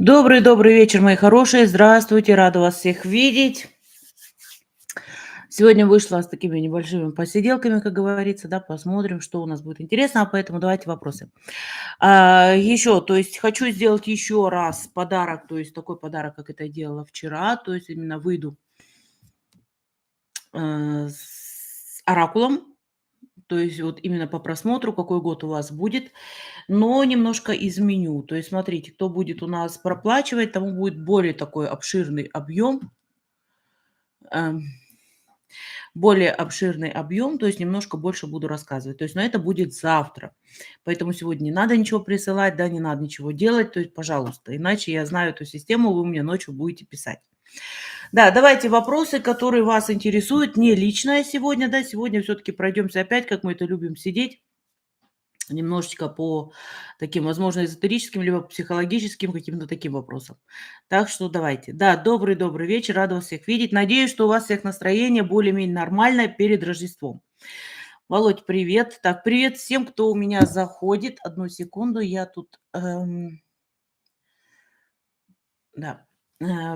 Добрый вечер, мои хорошие. Здравствуйте, рада вас всех видеть. Сегодня вышла с такими небольшими посиделками, как говорится, да, посмотрим, что у нас будет интересно, поэтому давайте вопросы. Еще, то есть хочу сделать еще раз подарок, то есть такой подарок, как это я делала вчера, то есть именно выйду с оракулом, то есть вот именно по просмотру, какой год у вас будет, но немножко изменю. То есть смотрите, кто будет у нас проплачивать, тому будет более такой обширный объем, эм, более обширный объем, то есть немножко больше буду рассказывать. То есть, но это будет завтра. Поэтому сегодня не надо ничего присылать, да, не надо ничего делать, то есть, пожалуйста. Иначе я знаю эту систему, вы мне ночью будете писать. Да, давайте вопросы, которые вас интересуют, не личное сегодня, да, сегодня все-таки пройдемся опять, как мы это любим сидеть, немножечко по таким, возможно, эзотерическим, либо психологическим каким-то таким вопросам. Так что давайте. Да, добрый вечер, рада вас всех видеть. Надеюсь, что у вас всех настроение более-менее нормальное перед Рождеством. Володь, привет. Так, привет всем, кто у меня заходит. Одну секунду, я тут... да.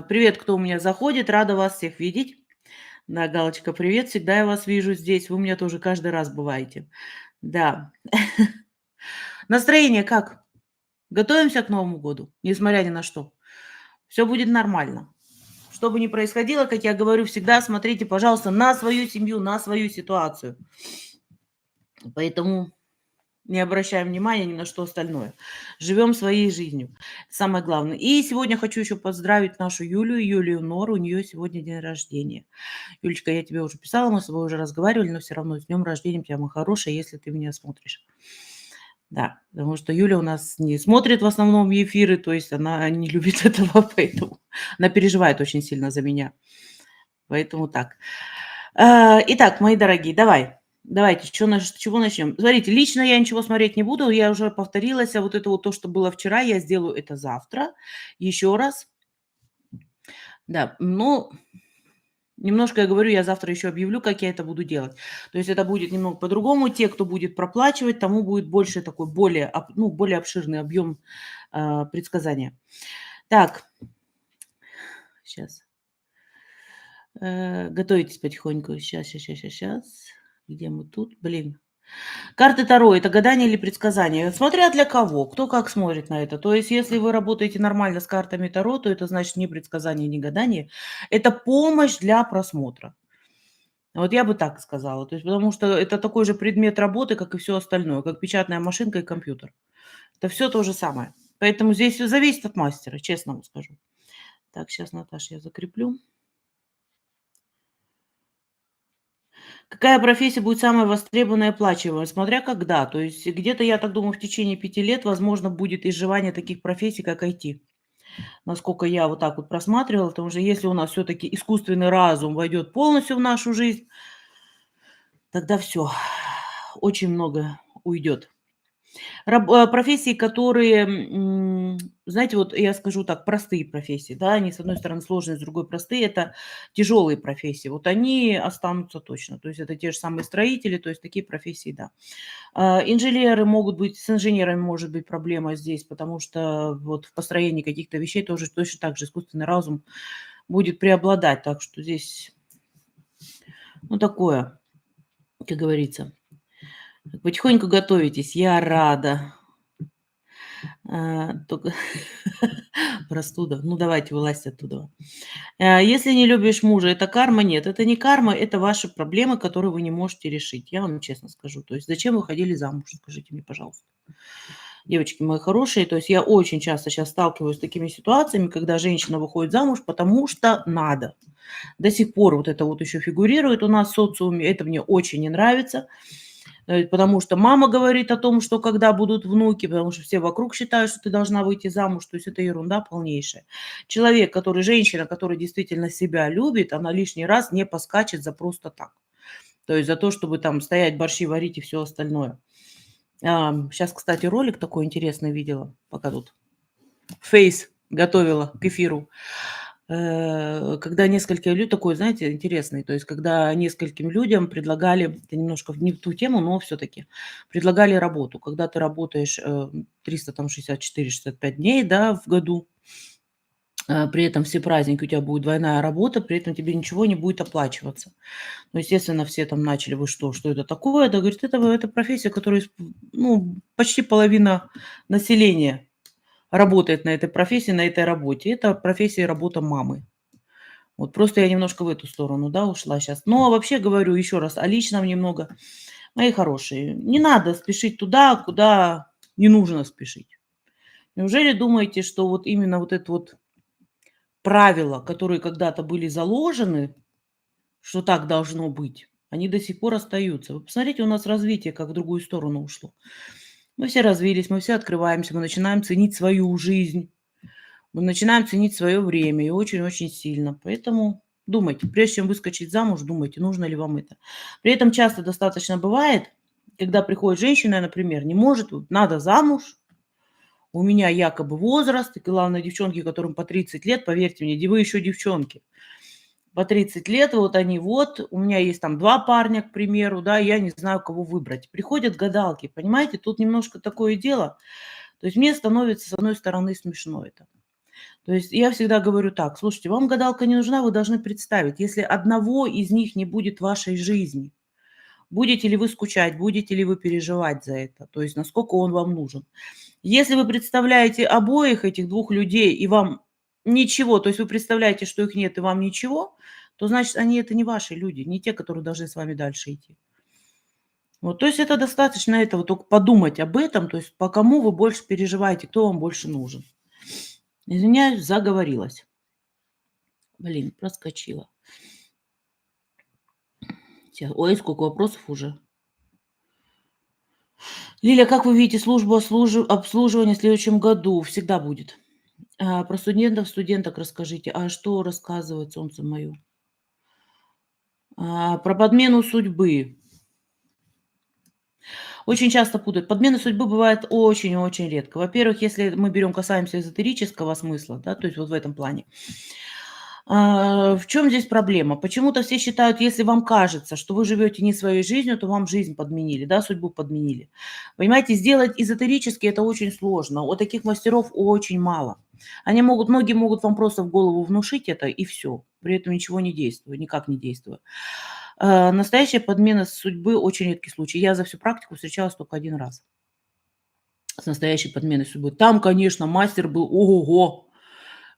Привет, кто у меня заходит. Рада вас всех видеть. Да, Галочка, привет. Всегда я вас вижу здесь. Вы у меня тоже каждый раз бываете. Да. Настроение как? Готовимся к Новому году, несмотря ни на что. Все будет нормально. Что бы ни происходило, как я говорю всегда, смотрите, пожалуйста, на свою семью, на свою ситуацию. Поэтому не обращаем внимания ни на что остальное. Живем своей жизнью. Самое главное. И сегодня хочу еще поздравить нашу Юлию Нору. У нее сегодня день рождения. Юлечка, я тебе уже писала, мы с тобой уже разговаривали, но все равно с днем рождения тебя, моя хорошая, если ты меня смотришь. Да, потому что Юля у нас не смотрит в основном эфиры, то есть она не любит этого, поэтому она переживает очень сильно за меня. Поэтому так. Итак, мои дорогие, давайте, с чего начнем? Смотрите, лично я ничего смотреть не буду, я уже повторилась, а вот это вот то, что было вчера, я сделаю это завтра еще раз. Да, но немножко, я говорю, я завтра еще объявлю, как я это буду делать. То есть это будет немного по-другому. Те, кто будет проплачивать, тому будет больше такой, более обширный объем предсказания. Так, сейчас. Готовитесь потихоньку. Сейчас. Где мы тут? Блин. Карты Таро — это гадание или предсказание? Смотря для кого, кто как смотрит на это. То есть если вы работаете нормально с картами Таро, то это значит не предсказание, не гадание. Это помощь для просмотра. Вот я бы так сказала. То есть потому что это такой же предмет работы, как и все остальное, как печатная машинка и компьютер. Это все то же самое. Поэтому здесь всё зависит от мастера, честно вам скажу. Так, сейчас, Наташа, я закреплю. Какая профессия будет самая востребованная и оплачиваемая? Смотря когда. То есть где-то, я так думаю, в течение 5 лет, возможно, будет изживание таких профессий, как IT. Насколько я вот так вот просматривала, потому что если у нас все-таки искусственный разум войдет полностью в нашу жизнь, тогда все, очень много уйдет. Профессии, которые, знаете, вот я скажу так, простые профессии, да, они, с одной стороны, сложные, с другой простые, это тяжелые профессии. Вот они останутся точно. То есть это те же самые строители, то есть такие профессии, да. Инженеры могут быть, с инженерами может быть проблема здесь, потому что вот в построении каких-то вещей тоже точно так же искусственный разум будет преобладать. Так что здесь, ну, такое, как говорится. Потихоньку готовитесь, я рада. Только простуда. Ну, давайте, вылазьте оттуда. Если не любишь мужа, это карма? Нет, это не карма, это ваши проблемы, которые вы не можете решить. Я вам честно скажу. То есть зачем вы ходили замуж, скажите мне, пожалуйста. Девочки мои хорошие, то есть я очень часто сейчас сталкиваюсь с такими ситуациями, когда женщина выходит замуж, потому что надо. До сих пор вот это вот еще фигурирует у нас в социуме, это мне очень не нравится. Потому что мама говорит о том, что когда будут внуки, потому что все вокруг считают, что ты должна выйти замуж, то есть это ерунда полнейшая. Человек, женщина, которая действительно себя любит, она лишний раз не поскачет за просто так. То есть за то, чтобы там стоять, борщи варить и все остальное. Сейчас, кстати, ролик такой интересный видела, пока тут фейс готовила к эфиру. Когда несколько такой, знаете, интересный, то есть когда нескольким людям предлагали, это немножко не в ту тему, но все-таки предлагали работу. Когда ты работаешь 364-65 дней, да, в году, При этом все праздники у тебя будет двойная работа, при этом тебе ничего не будет оплачиваться. Ну, естественно, все там начали: "Вы что? Что это такое?" Да, говорит: "Это профессия, которая ну, почти половина населения работает на этой профессии, на этой работе. Это профессия и работа мамы". Вот просто я немножко в эту сторону, да, ушла сейчас. Но вообще говорю еще раз о личном немного. Мои хорошие, не надо спешить туда, куда не нужно спешить. Неужели думаете, что вот именно вот это вот правила, которые когда-то были заложены, что так должно быть, они до сих пор остаются? Вы посмотрите, у нас развитие как в другую сторону ушло. Мы все развились, мы все открываемся, мы начинаем ценить свою жизнь, мы начинаем ценить свое время и очень-очень сильно. Поэтому думайте, прежде чем выскочить замуж, думайте, нужно ли вам это. При этом часто достаточно бывает, когда приходит женщина, например, не может, вот надо замуж, у меня якобы возраст, и главное, девчонки, которым по 30 лет, поверьте мне, вы еще девчонки, по 30 лет, вот они вот, у меня есть там 2 парня, к примеру, да, я не знаю, кого выбрать. Приходят гадалки, понимаете, тут немножко такое дело. То есть мне становится, с одной стороны, смешно это. То есть я всегда говорю так: слушайте, вам гадалка не нужна, вы должны представить, если одного из них не будет в вашей жизни, будете ли вы скучать, будете ли вы переживать за это, то есть насколько он вам нужен. Если вы представляете обоих этих двух людей и вам ничего, то есть вы представляете, что их нет и вам ничего, то значит они это не ваши люди, не те, которые должны с вами дальше идти. Вот, то есть это достаточно этого, только подумать об этом, то есть по кому вы больше переживаете, кто вам больше нужен. Извиняюсь, заговорилась. Блин, проскочила. Ой, сколько вопросов уже. Лиля, как вы видите службу обслуживания в следующем году? Всегда будет. Про студентов, студенток расскажите. А что рассказывать, солнце мое? Про подмену судьбы. Очень часто путают. Подмена судьбы бывает очень-очень редко. Во-первых, если мы касаемся эзотерического смысла, да, то есть вот в этом плане. В чем здесь проблема? Почему-то все считают, если вам кажется, что вы живете не своей жизнью, то вам жизнь подменили, да, судьбу подменили. Понимаете, сделать эзотерически это очень сложно. Вот таких мастеров очень мало. Многие могут вам просто в голову внушить это и все. При этом ничего не действует, никак не действует. Настоящая подмена судьбы очень редкий случай. Я за всю практику встречалась только один раз с настоящей подменой судьбы. Там, конечно, мастер был ого-го.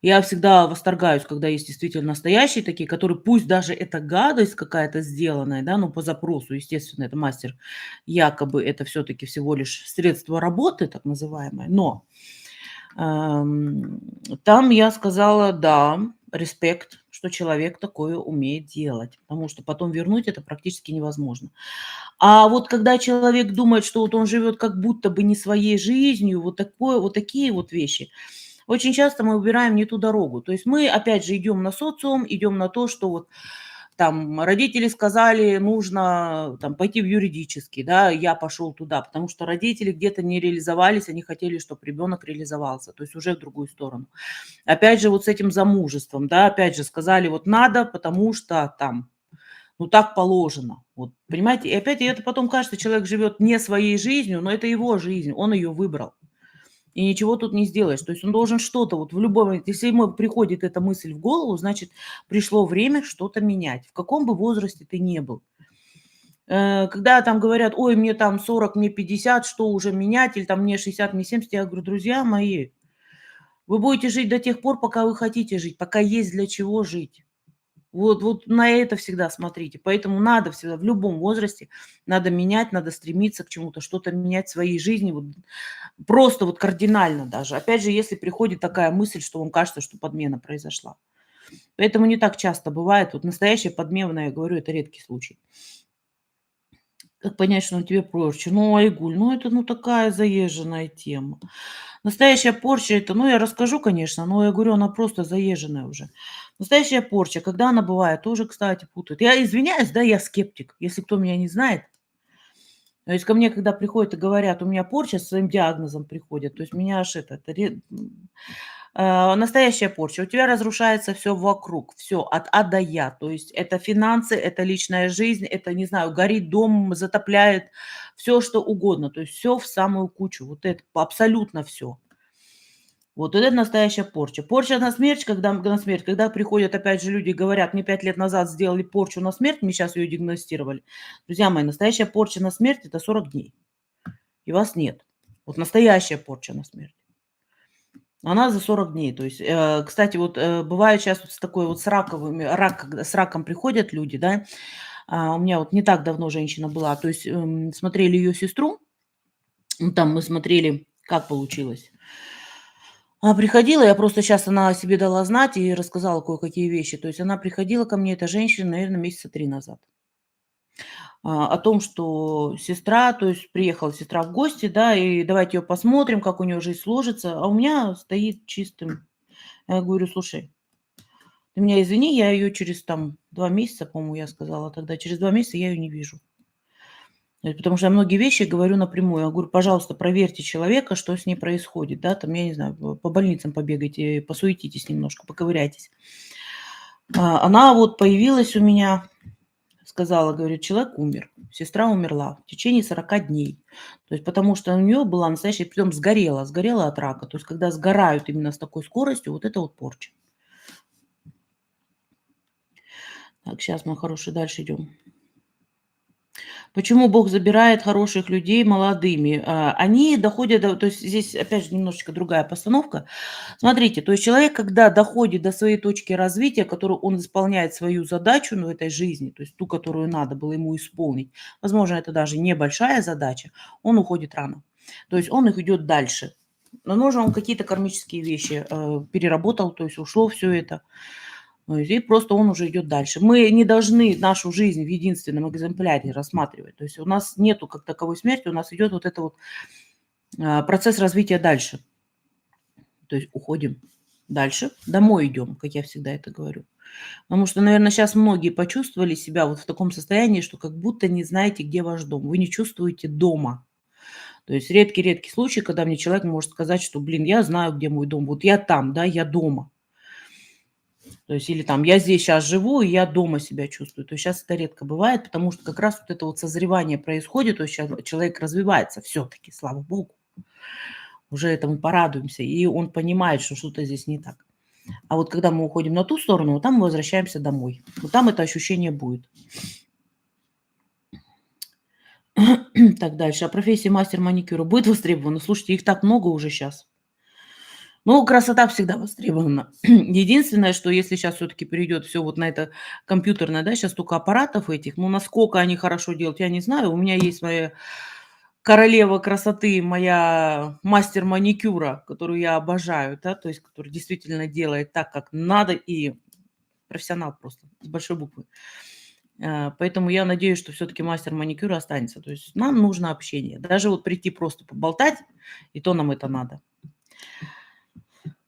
Я всегда восторгаюсь, когда есть действительно настоящие такие, которые пусть даже это гадость какая-то сделанная, да, ну, по запросу, естественно, это мастер, якобы это все-таки всего лишь средство работы, так называемое, но ам, там я сказала, да, респект, что человек такое умеет делать, потому что потом вернуть это практически невозможно. А вот когда человек думает, что вот он живет как будто бы не своей жизнью, вот такие вот вещи, очень часто мы выбираем не ту дорогу. То есть мы, опять же, идем на социум, идем на то, что вот там родители сказали, нужно там пойти в юридический, да, я пошел туда, потому что родители где-то не реализовались, они хотели, чтобы ребенок реализовался, то есть уже в другую сторону. Опять же, вот с этим замужеством, да, опять же, сказали, вот надо, потому что там, ну так положено. Вот, понимаете, и опять и это потом кажется, человек живет не своей жизнью, но это его жизнь, он ее выбрал. И ничего тут не сделаешь. То есть он должен что-то вот в любой момент, если ему приходит эта мысль в голову, значит, пришло время что-то менять, в каком бы возрасте ты не был. Когда там говорят: "Ой, мне там 40, мне 50, что уже менять?" Или там: "Мне 60, мне 70". Я говорю: "Друзья мои, вы будете жить до тех пор, пока вы хотите жить, пока есть для чего жить". Вот на это всегда смотрите. Поэтому надо всегда в любом возрасте надо менять, надо стремиться к чему-то, что-то менять в своей жизни. Вот просто вот кардинально даже. Опять же, если приходит такая мысль, что вам кажется, что подмена произошла. Поэтому не так часто бывает. Вот настоящая подмена, я говорю, это редкий случай. Как понять, что на тебе порча? Ну, Айгуль, ну это ну такая заезженная тема. Настоящая порча это, ну я расскажу, конечно, но я говорю, она просто заезженная уже. Настоящая порча, когда она бывает, тоже, кстати, путают. Я извиняюсь, да, я скептик. Если кто меня не знает, то есть ко мне, когда приходят и говорят, у меня порча, с своим диагнозом приходят, то есть меня аж настоящая порча. У тебя разрушается все вокруг, все от А до Я. То есть это финансы, это личная жизнь, это, не знаю, горит дом, затопляет, все что угодно. То есть все в самую кучу. Вот это абсолютно все. Вот это настоящая порча. Порча на смерть, когда приходят опять же люди и говорят: "Мне 5 лет назад сделали порчу на смерть, мне сейчас ее диагностировали". Друзья мои, настоящая порча на смерть — это 40 дней, и вас нет. Вот настоящая порча на смерть. Она за 40 дней. То есть, кстати, вот, бывает щас вот с такой вот с раковыми когда с раком приходят люди, да. У меня вот не так давно женщина была, то есть, смотрели ее сестру, ну, там мы смотрели, как получилось. Приходила, я просто сейчас она о себе дала знать и рассказала кое-какие вещи. То есть она приходила ко мне, эта женщина, наверное, месяца 3 назад. О том, что сестра, то есть приехала сестра в гости, да, и давайте ее посмотрим, как у нее жизнь сложится. А у меня стоит чистым. Я говорю: "Слушай, ты меня извини, я ее через там 2 месяца, по-моему, я сказала тогда, через 2 месяца я ее не вижу". Потому что я многие вещи говорю напрямую. Я говорю: "Пожалуйста, проверьте человека, что с ней происходит". Да, там, я не знаю, по больницам побегайте, посуетитесь немножко, поковыряйтесь. Она вот появилась у меня, сказала, говорит: "Человек умер, сестра умерла в течение 40 дней". То есть потому что у нее была настоящая, притом сгорела от рака. То есть когда сгорают именно с такой скоростью, вот это вот порча. Так, сейчас, мой хороший, дальше идем. Почему Бог забирает хороших людей молодыми? Они доходят до, то есть здесь опять же немножечко другая постановка. Смотрите, то есть человек, когда доходит до своей точки развития, которую он исполняет свою задачу, ну, в этой жизни, то есть ту, которую надо было ему исполнить, возможно, это даже небольшая задача, он уходит рано. То есть он их идет дальше. Возможно, он какие-то кармические вещи переработал, то есть ушло все это. И просто он уже идет дальше. Мы не должны нашу жизнь в единственном экземпляре рассматривать. То есть у нас нету как таковой смерти, у нас идет вот это вот процесс развития дальше. То есть уходим дальше, домой идем, как я всегда это говорю. Потому что, наверное, сейчас многие почувствовали себя вот в таком состоянии, что как будто не знаете, где ваш дом. Вы не чувствуете дома. То есть редкий-редкий случай, когда мне человек может сказать, что, блин, я знаю, где мой дом, вот я там, да, я дома. То есть или там я здесь сейчас живу, и я дома себя чувствую. То есть щас это редко бывает, потому что как раз вот это вот созревание происходит, то есть щас человек развивается все таки слава богу. Уже этому порадуемся, и он понимает, что что-то здесь не так. А вот когда мы уходим на ту сторону, вот там мы возвращаемся домой. Вот там это ощущение будет. Так, дальше. А профессия мастер маникюра будет востребована? Слушайте, их так много уже сейчас. Ну, красота всегда востребована. Единственное, что если сейчас все таки перейдет все вот на это компьютерное, да, сейчас столько аппаратов этих, ну, насколько они хорошо делают, я не знаю. У меня есть моя королева красоты, моя мастер маникюра, которую я обожаю, да, то есть которая действительно делает так, как надо, и профессионал просто с большой буквы. Поэтому я надеюсь, что все таки мастер маникюра останется. То есть нам нужно общение. Даже вот прийти просто поболтать, и то нам это надо.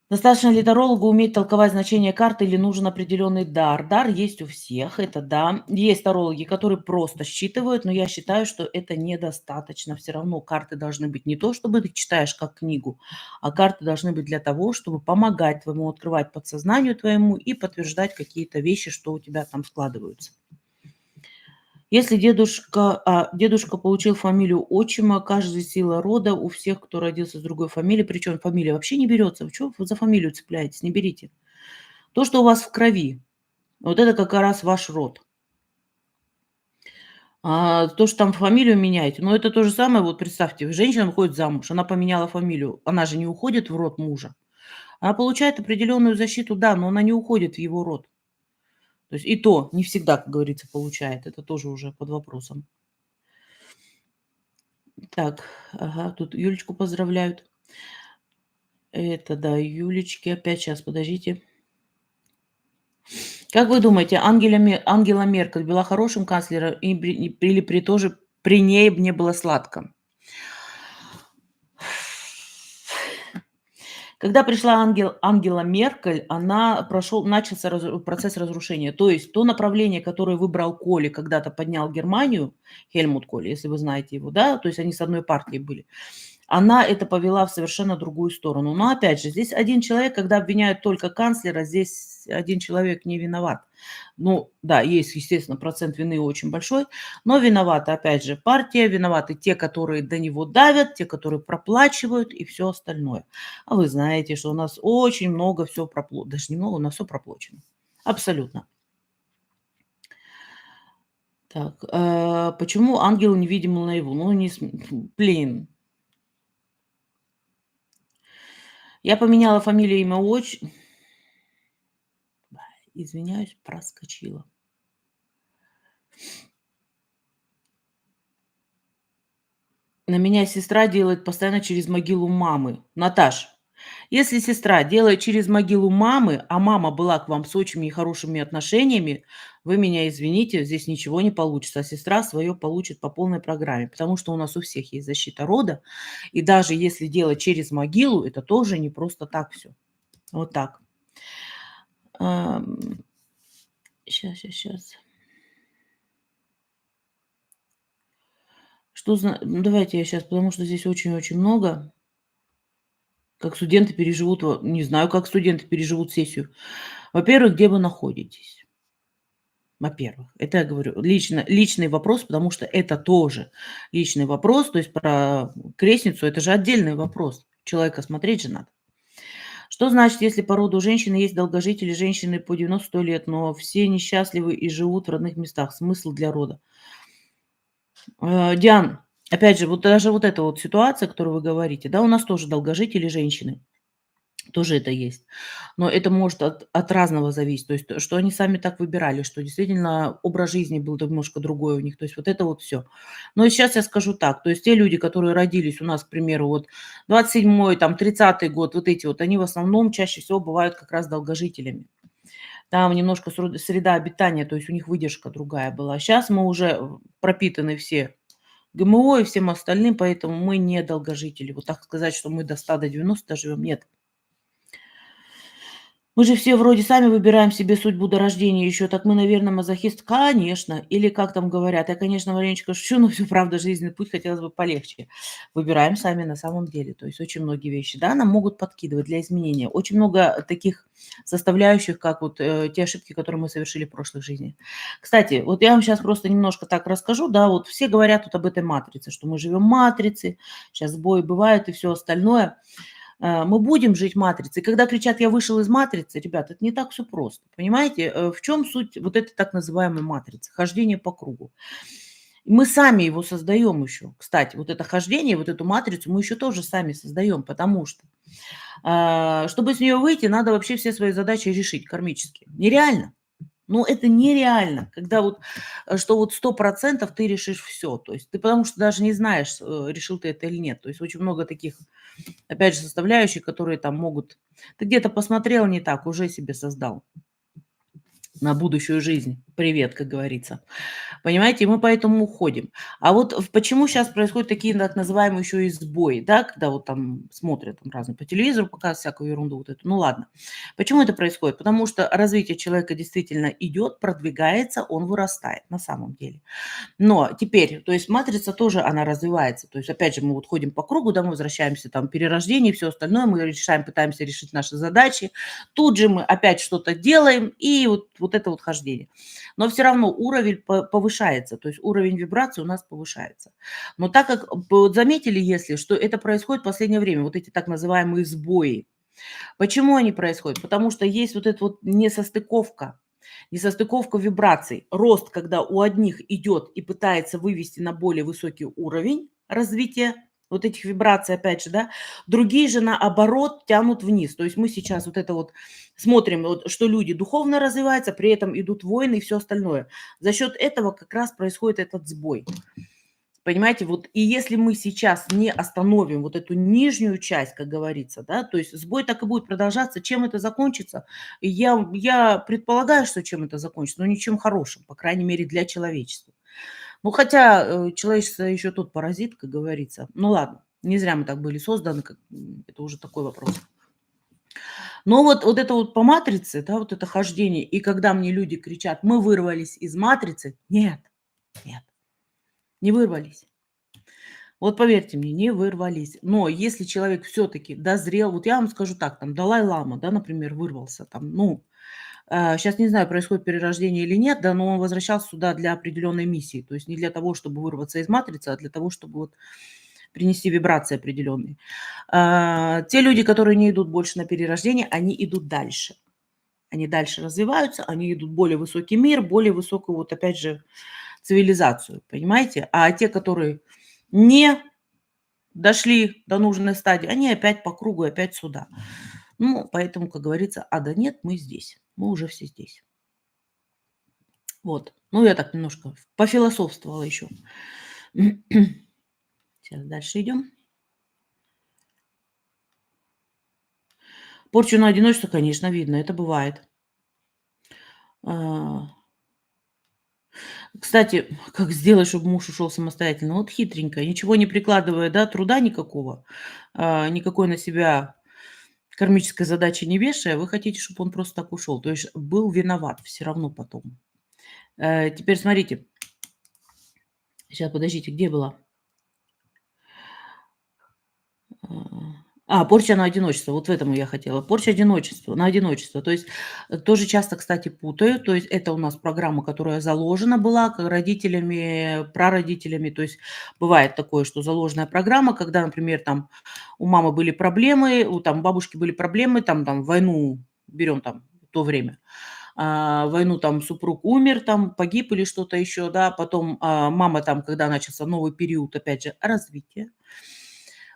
Достаточно ли тарологу уметь толковать значение карты или нужен определенный дар? Дар есть у всех, это да. Есть тарологи, которые просто считывают, но я считаю, что это недостаточно. Все равно карты должны быть не то, чтобы ты читаешь как книгу, а карты должны быть для того, чтобы помогать твоему открывать подсознанию твоему и подтверждать какие-то вещи, что у тебя там складываются. Если дедушка получил фамилию отчима, каждая сила рода у всех, кто родился с другой фамилией, причем фамилия вообще не берется. Вы чё вы за фамилию цепляетесь? Не берите. То, что у вас в крови, вот это как раз ваш род. То, что там фамилию меняете, ну, это то же самое, вот представьте, женщина выходит замуж, она поменяла фамилию, она же не уходит в род мужа. Она получает определенную защиту, да, но она не уходит в его род. То есть и то не всегда, как говорится, получает. Это тоже уже под вопросом. Так, ага, тут Юлечку поздравляют. Это да, Юлечки. Опять сейчас, подождите. Как вы думаете, Ангела Меркель была хорошим канцлером или при ней мне было сладко? Когда пришла Ангела Меркель, начался процесс разрушения. То есть то направление, которое выбрал Коли, когда-то поднял Германию, Хельмут Коли, если вы знаете его, да, то есть они с одной партией были. она это повела в совершенно другую сторону. Но опять же, здесь один человек, когда обвиняют только канцлера, здесь один человек не виноват. Ну да, есть, естественно, процент вины очень большой, но виновата, опять же, партия, виноваты те, которые до него давят, те, которые проплачивают и все остальное. А вы знаете, что у нас очень много все проплачено, даже немного, у нас все проплачено. Абсолютно. Так, почему ангел невидимый наяву? Ну, не см блин. Я поменяла фамилию, имя, извиняюсь, проскочила. На меня сестра делает постоянно через могилу мамы. Наташ, если сестра делает через могилу мамы, а мама была к вам с очень хорошими отношениями, вы меня извините, здесь ничего не получится, а сестра свое получит по полной программе, потому что у нас у всех есть защита рода, и даже если делать через могилу, это тоже не просто так все. Вот так. Сейчас. Ну, давайте я сейчас, потому что здесь очень-очень много. Как студенты переживут, не знаю, как студенты переживут сессию. Во-первых, где вы находитесь? Во-первых, это я говорю личный вопрос, потому что это тоже личный вопрос. То есть про крестницу- это же отдельный вопрос. Человека смотреть же надо. Что значит, если по роду женщины есть долгожители, женщины по 90-100 лет, но все несчастливы и живут в родных местах? Смысл для рода? Диан, опять же, вот даже вот эта вот ситуация, которую вы говорите, да, у нас тоже долгожители женщины. Тоже это есть. Но это может от разного зависеть. То есть, что они сами так выбирали, что действительно образ жизни был немножко другой у них. То есть вот это вот все. Но сейчас я скажу так. То есть те люди, которые родились у нас, к примеру, вот 27-й, там 30-й год, вот эти вот, они в основном чаще всего бывают как раз долгожителями. Там немножко среда обитания, то есть у них выдержка другая была. Сейчас мы уже пропитаны все ГМО и всем остальным, поэтому мы не долгожители. Вот так сказать, что мы до 100, до 90 живем, нет. Мы же все вроде сами выбираем себе судьбу до рождения еще, так мы, наверное, мазохист. Конечно. Или как там говорят, я, конечно, маленечко шучу, но всё правда, жизненный путь хотелось бы полегче. Выбираем сами на самом деле. То есть очень многие вещи, да, нам могут подкидывать для изменения. Очень много таких составляющих, как вот, те ошибки, которые мы совершили в прошлой жизни. Кстати, вот я вам сейчас просто немножко так расскажу, да, вот все говорят вот об этой матрице, что мы живем в матрице, сейчас сбои бывают и все остальное. Мы будем жить матрицей. Когда кричат: "Я вышел из матрицы", ребят, это не так все просто. Понимаете, в чем суть вот этой так называемой матрицы? Хождение по кругу. Мы сами его создаем еще. Кстати, вот это хождение, вот эту матрицу мы еще тоже сами создаем, потому что, чтобы из нее выйти, надо вообще все свои задачи решить кармические. Нереально. Ну, это нереально, когда вот, что вот 100% ты решишь все. То есть ты потому что даже не знаешь, решил ты это или нет. То есть очень много таких, опять же, составляющих, которые там могут. Ты где-то посмотрел не так, уже себе создал на будущую жизнь. Привет, как говорится. Понимаете, и мы поэтому уходим. А вот почему сейчас происходят такие так называемые еще и сбои, да, когда вот там смотрят там разные по телевизору, показывают всякую ерунду вот эту. Ну ладно. Почему это происходит? Потому что развитие человека действительно идет, продвигается, он вырастает на самом деле. Но теперь, то есть матрица тоже, она развивается. То есть, опять же, мы вот ходим по кругу, да, мы возвращаемся там перерождение и все остальное, мы решаем, пытаемся решить наши задачи. Тут же мы опять что-то делаем, и вот это вот хождение. Но все равно уровень повышается, то есть уровень вибрации у нас повышается. Но так как, вот заметили, если, что это происходит в последнее время, вот эти так называемые сбои. Почему они происходят? Потому что есть вот эта вот несостыковка вибраций. Рост, когда у одних идет и пытается вывести на более высокий уровень развития вот этих вибраций, опять же, да, другие же наоборот тянут вниз. То есть мы сейчас вот это вот смотрим, вот, что люди духовно развиваются, при этом идут войны и все остальное. За счет этого как раз происходит этот сбой. Понимаете, вот и если мы сейчас не остановим вот эту нижнюю часть, как говорится, да, то есть сбой так и будет продолжаться. Чем это закончится? Я предполагаю, что чем это закончится, но ничем хорошим, по крайней мере, для человечества. Ну, хотя человечество еще тот паразит, как говорится. Ну ладно, не зря мы так были созданы, это уже такой вопрос. Но вот это вот по матрице, да, вот это хождение, и когда мне люди кричат: "Мы вырвались из матрицы", нет, нет, не вырвались. Вот поверьте мне, не вырвались. Но если человек все-таки дозрел, вот я вам скажу так, там Далай-лама, да, например, вырвался там, ну, сейчас не знаю, происходит перерождение или нет, да, но он возвращался сюда для определенной миссии. То есть не для того, чтобы вырваться из матрицы, а для того, чтобы вот принести вибрации определенные. Те люди, которые не идут больше на перерождение, они идут дальше. Они дальше развиваются, они идут в более высокий мир, более высокую, вот опять же, цивилизацию, понимаете? А те, которые не дошли до нужной стадии, они опять по кругу, опять сюда. Ну, поэтому, как говорится, ада нет, мы здесь. Мы уже все здесь. Вот. Ну, я так немножко пофилософствовала еще. Сейчас дальше идем. Порчу на одиночество, конечно, видно, это бывает. А, Кстати, как сделать, чтобы муж ушел самостоятельно? Вот хитренько, ничего не прикладывая, да, труда никакого, никакой на себя кармической задачи не вешая, вы хотите, чтобы он просто так ушел. То есть был виноват все равно потом. Теперь смотрите. Сейчас, подождите, где была? Порча на одиночество. Вот в этом я хотела. Порча одиночества, на одиночество. То есть тоже часто, кстати, путают. То есть это у нас программа, которая заложена была родителями, прародителями. То есть бывает такое, что заложенная программа, когда, например, там у мамы были проблемы, у там бабушки были проблемы, там войну берем там в то время. Войну там супруг умер, там погиб или что-то еще, да, потом мама там, когда начался новый период, опять же, развития,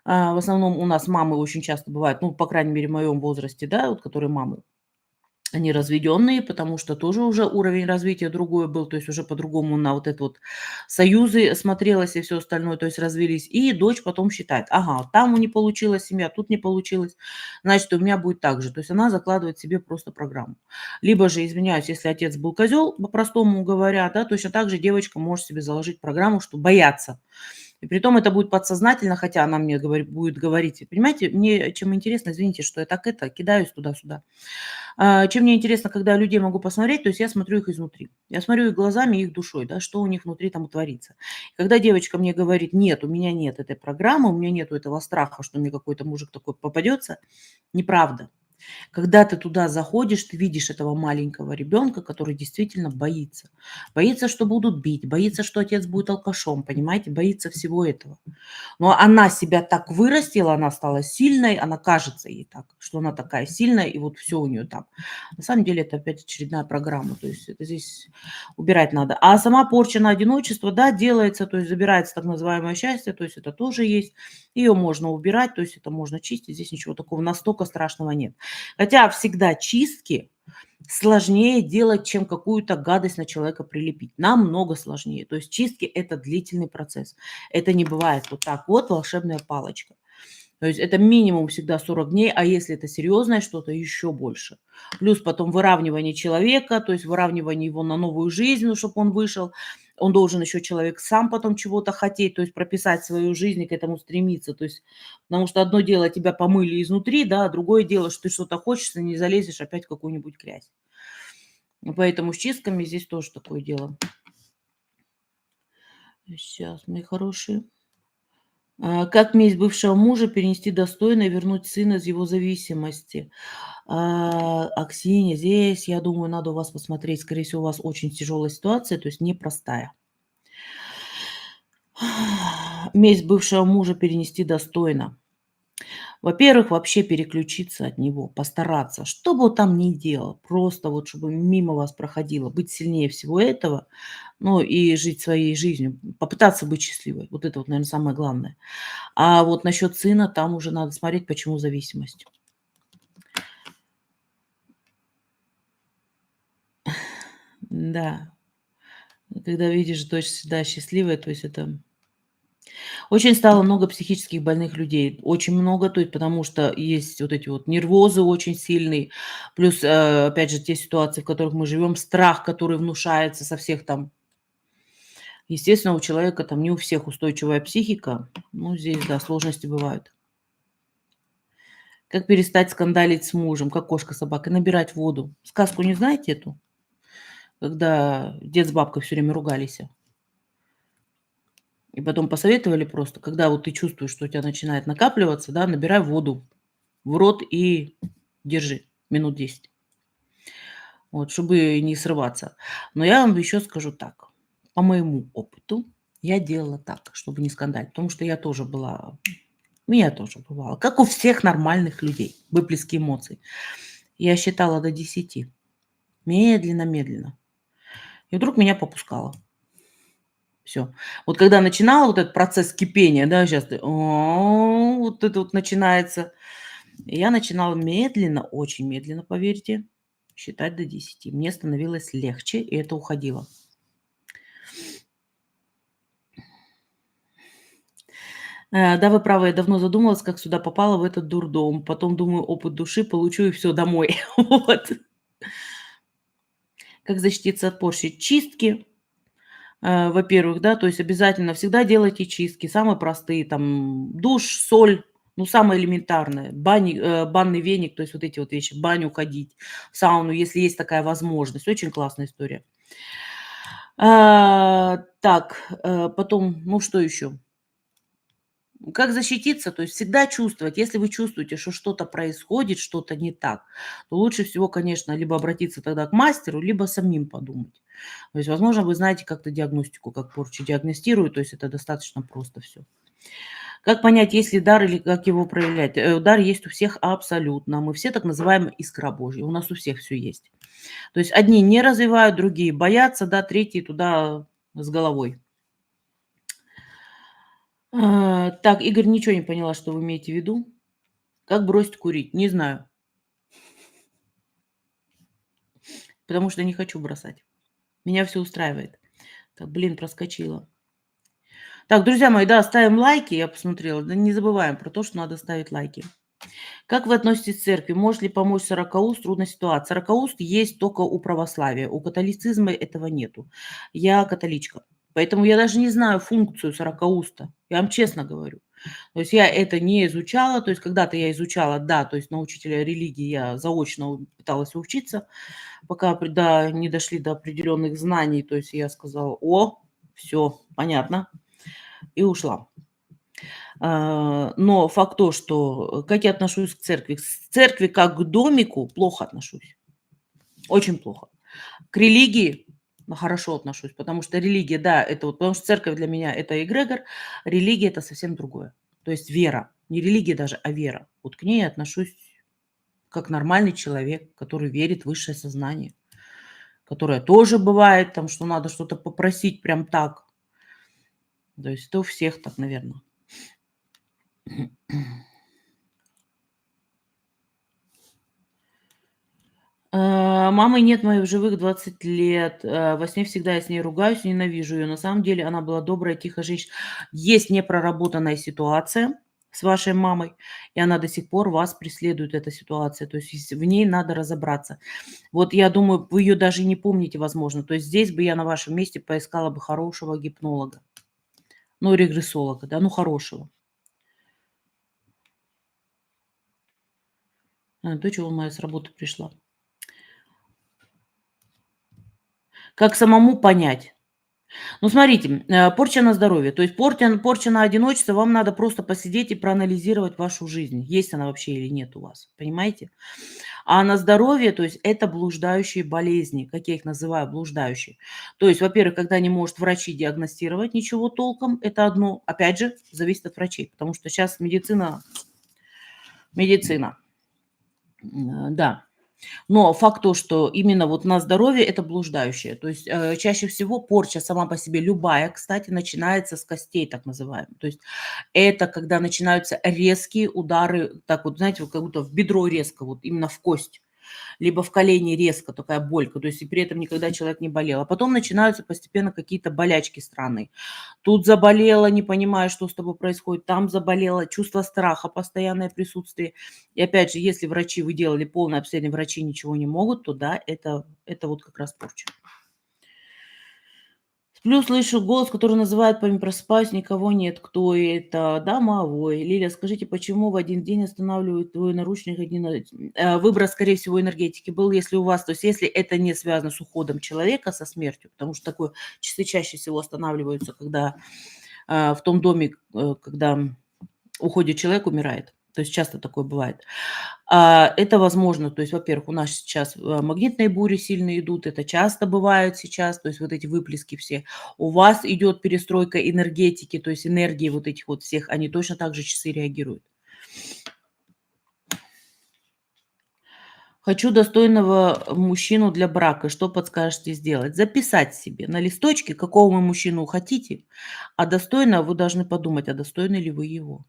в основном у нас мамы очень часто бывают, ну, по крайней мере, в моем возрасте, да, вот которые мамы, они разведенные, потому что тоже уже уровень развития другой был, то есть уже по-другому на вот это вот союзы смотрелось и все остальное, то есть развелись. И дочь потом считает: ага, там не получилась семья, тут не получилось, значит, у меня будет так же. То есть она закладывает себе просто программу. Либо же, извиняюсь, если отец был козел, по-простому говоря, да, точно так же девочка может себе заложить программу, что бояться. И притом это будет подсознательно, хотя она мне будет говорить. Понимаете, мне чем интересно, извините, что я так это кидаюсь туда-сюда. Чем мне интересно, когда людей могу посмотреть, то есть я смотрю их изнутри. Я смотрю их глазами, их душой, да, что у них внутри там творится. Когда девочка мне говорит: нет, у меня нет этой программы, у меня нету этого страха, что мне какой-то мужик такой попадется, неправда. Когда ты туда заходишь, ты видишь этого маленького ребенка, который действительно боится. Боится, что будут бить, боится, что отец будет алкашом, понимаете, боится всего этого. Но она себя так вырастила, она стала сильной, она кажется ей так, что она такая сильная, и вот все у нее там. На самом деле это опять очередная программа, то есть это здесь убирать надо. А сама порча на одиночество, да, делается, то есть забирается так называемое счастье, то есть это тоже есть. Ее можно убирать, то есть это можно чистить, здесь ничего такого настолько страшного нет. Хотя всегда чистки сложнее делать, чем какую-то гадость на человека прилепить. Намного сложнее. То есть чистки — это длительный процесс. Это не бывает вот так вот волшебная палочка. То есть это минимум всегда 40 дней, а если это серьезное что-то, еще больше. Плюс потом выравнивание человека, то есть выравнивание его на новую жизнь, ну, чтобы он вышел. Он должен еще человек сам потом чего-то хотеть, то есть прописать свою жизнь и к этому стремиться. То есть, потому что одно дело тебя помыли изнутри, да, а другое дело, что ты что-то хочешь, и не залезешь опять в какую-нибудь грязь. Поэтому с чистками здесь тоже такое дело. Сейчас, мои хорошие. Как месть бывшего мужа перенести достойно и вернуть сына из его зависимости? Ксения, здесь, я думаю, надо у вас посмотреть. Скорее всего, у вас очень тяжелая ситуация, то есть непростая. Месть бывшего мужа перенести достойно. Во-первых, вообще переключиться от него, постараться, что бы он там ни делал, просто вот чтобы мимо вас проходило, быть сильнее всего этого, ну и жить своей жизнью, попытаться быть счастливой. Вот это вот, наверное, самое главное. А вот насчет сына, там уже надо смотреть, почему зависимость. Да, когда видишь дочь всегда счастливая, то есть это очень стало много психических больных людей. Очень много, то есть потому что есть вот эти вот нервозы очень сильные, плюс, опять же, те ситуации, в которых мы живем, страх, который внушается со всех там. Естественно, у человека там не у всех устойчивая психика. Ну, здесь, да, сложности бывают. Как перестать скандалить с мужем, как кошка с собакой, набирать воду. Сказку не знаете эту? Когда дед с бабкой все время ругались. И потом посоветовали просто, когда вот ты чувствуешь, что у тебя начинает накапливаться, да, набирай воду в рот и держи минут 10, вот, чтобы не срываться. Но я вам еще скажу так, по моему опыту я делала так, чтобы не скандалить, потому что я тоже была, у меня тоже бывало, как у всех нормальных людей, выплески эмоций. Я считала до 10, медленно-медленно, и вдруг меня попускало. Все. Вот когда начинала вот этот процесс кипения, да, сейчас ты, вот это вот начинается. И я начинала медленно, очень медленно, поверьте, считать до 10. Мне становилось легче, и это уходило. Да, вы правы, я давно задумалась, как сюда попала, в этот дурдом. Потом думаю, опыт души получу и все домой. Вот. Как защититься от порчи? Чистки, во-первых, да, то есть обязательно всегда делайте чистки, самые простые, там душ, соль, ну, самое элементарное, банный веник, то есть вот эти вот вещи, в баню ходить, в сауну, если есть такая возможность. Очень классная история. Так, потом, ну, что еще? Как защититься? То есть всегда чувствовать. Если вы чувствуете, что что-то происходит, что-то не так, то лучше всего, конечно, либо обратиться тогда к мастеру, либо самим подумать. То есть, возможно, вы знаете как-то диагностику, как порчу диагностируют, то есть это достаточно просто все. Как понять, есть ли дар или как его проявлять? Дар есть у всех абсолютно. Мы все так называемые искра Божья. У нас у всех все есть. То есть одни не развивают, другие боятся, да, третьи туда с головой. Так, Игорь, ничего не поняла, что вы имеете в виду. Как бросить курить? Не знаю, потому что не хочу бросать. Меня все устраивает. Так, блин, проскочила. Так, друзья мои, да, ставим лайки, я посмотрела. Да не забываем про то, что надо ставить лайки. Как вы относитесь к церкви? Может ли помочь сорокауст в трудной ситуации? Сорокауст есть только у православия, у католицизма этого нету. Я католичка, поэтому я даже не знаю функцию сорокауста, я вам честно говорю. То есть я это не изучала, то есть когда-то я изучала, да, то есть на учителя религии я заочно пыталась учиться, пока не дошли до определенных знаний, то есть я сказала, все, понятно, и ушла. Но факт то, что как я отношусь к церкви? К церкви как к домику плохо отношусь, очень плохо. К религии хорошо отношусь, потому что религия, да, это вот, потому что церковь для меня это эгрегор, религия это совсем другое. То есть вера, не религия даже, а вера. Вот к ней я отношусь как нормальный человек, который верит в высшее сознание, которое тоже бывает там, что надо что-то попросить прям так. То есть это у всех так, наверное. Мамы нет моей в живых 20 лет. Во сне всегда я с ней ругаюсь, ненавижу ее. На самом деле она была добрая, тихая женщина. Есть непроработанная ситуация с вашей мамой, и она до сих пор вас преследует, эта ситуация. То есть в ней надо разобраться. Вот я думаю, вы ее даже не помните, возможно. То есть здесь бы я на вашем месте поискала бы хорошего гипнолога, ну, регрессолога, да, ну, хорошего. Дочь вон моя с работы пришла. Как самому понять? Ну, смотрите, порча на здоровье. То есть порча на одиночество, вам надо просто посидеть и проанализировать вашу жизнь, есть она вообще или нет у вас, понимаете? А на здоровье, то есть это блуждающие болезни, как я их называю, блуждающие. То есть, во-первых, когда не может врачи диагностировать ничего толком, это одно. Опять же, зависит от врачей, потому что сейчас медицина, да. Но факт то, что именно вот на здоровье это блуждающее. То есть, чаще всего порча сама по себе, любая, кстати, начинается с костей, так называемых. То есть это когда начинаются резкие удары, так вот, знаете, вот как будто в бедро резко, вот именно в кость, либо в колене резко такая болька, то есть и при этом никогда человек не болел. А потом начинаются постепенно какие-то болячки странные. Тут заболела, не понимая, что с тобой происходит, там заболела, чувство страха, постоянное присутствие. И опять же, если врачи, вы делали полное обследование, врачи ничего не могут, то да, это вот как раз порча. Сплю, слышу голос, который называет, помимо просыпаюсь, никого нет. Кто это? Домовой. Лилия, скажите, почему в один день останавливают твой наручник? Выброс, скорее всего, энергетики был, если у вас, то есть если это не связано с уходом человека, со смертью, потому что такое часы чаще всего останавливаются, когда в том доме, когда уходит человек, умирает. То есть часто такое бывает. Это возможно. То есть, во-первых, у нас сейчас, магнитные бури сильно идут, это часто бывает сейчас, то есть вот эти выплески все. У вас идет перестройка энергетики, то есть энергии вот этих вот всех, они точно так же часы реагируют. Хочу достойного мужчину для брака. Что подскажете сделать? Записать себе на листочке, какого вы мужчину хотите, а достойно вы должны подумать, а достойны ли вы его.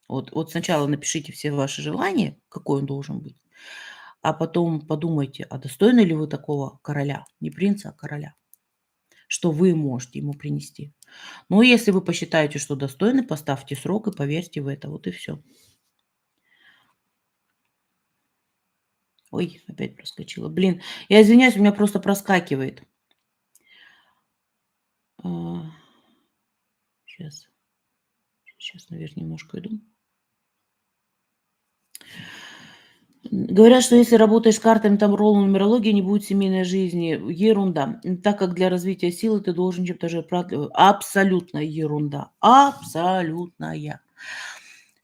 Вот сначала напишите все ваши желания, какой он должен быть, а потом подумайте, а достойны ли вы такого короля? Не принца, а короля. Что вы можете ему принести. Ну, если вы посчитаете, что достойны, поставьте срок и поверьте в это. Вот и все. Ой, опять проскочила. Блин, я извиняюсь, у меня просто проскакивает. Сейчас, сейчас наверх немножко иду. Говорят, что если работаешь с картами Таро, нумерологии, не будет семейной жизни. Ерунда. Так как для развития силы ты должен чем-то жертвовать. Абсолютно ерунда. Абсолютная.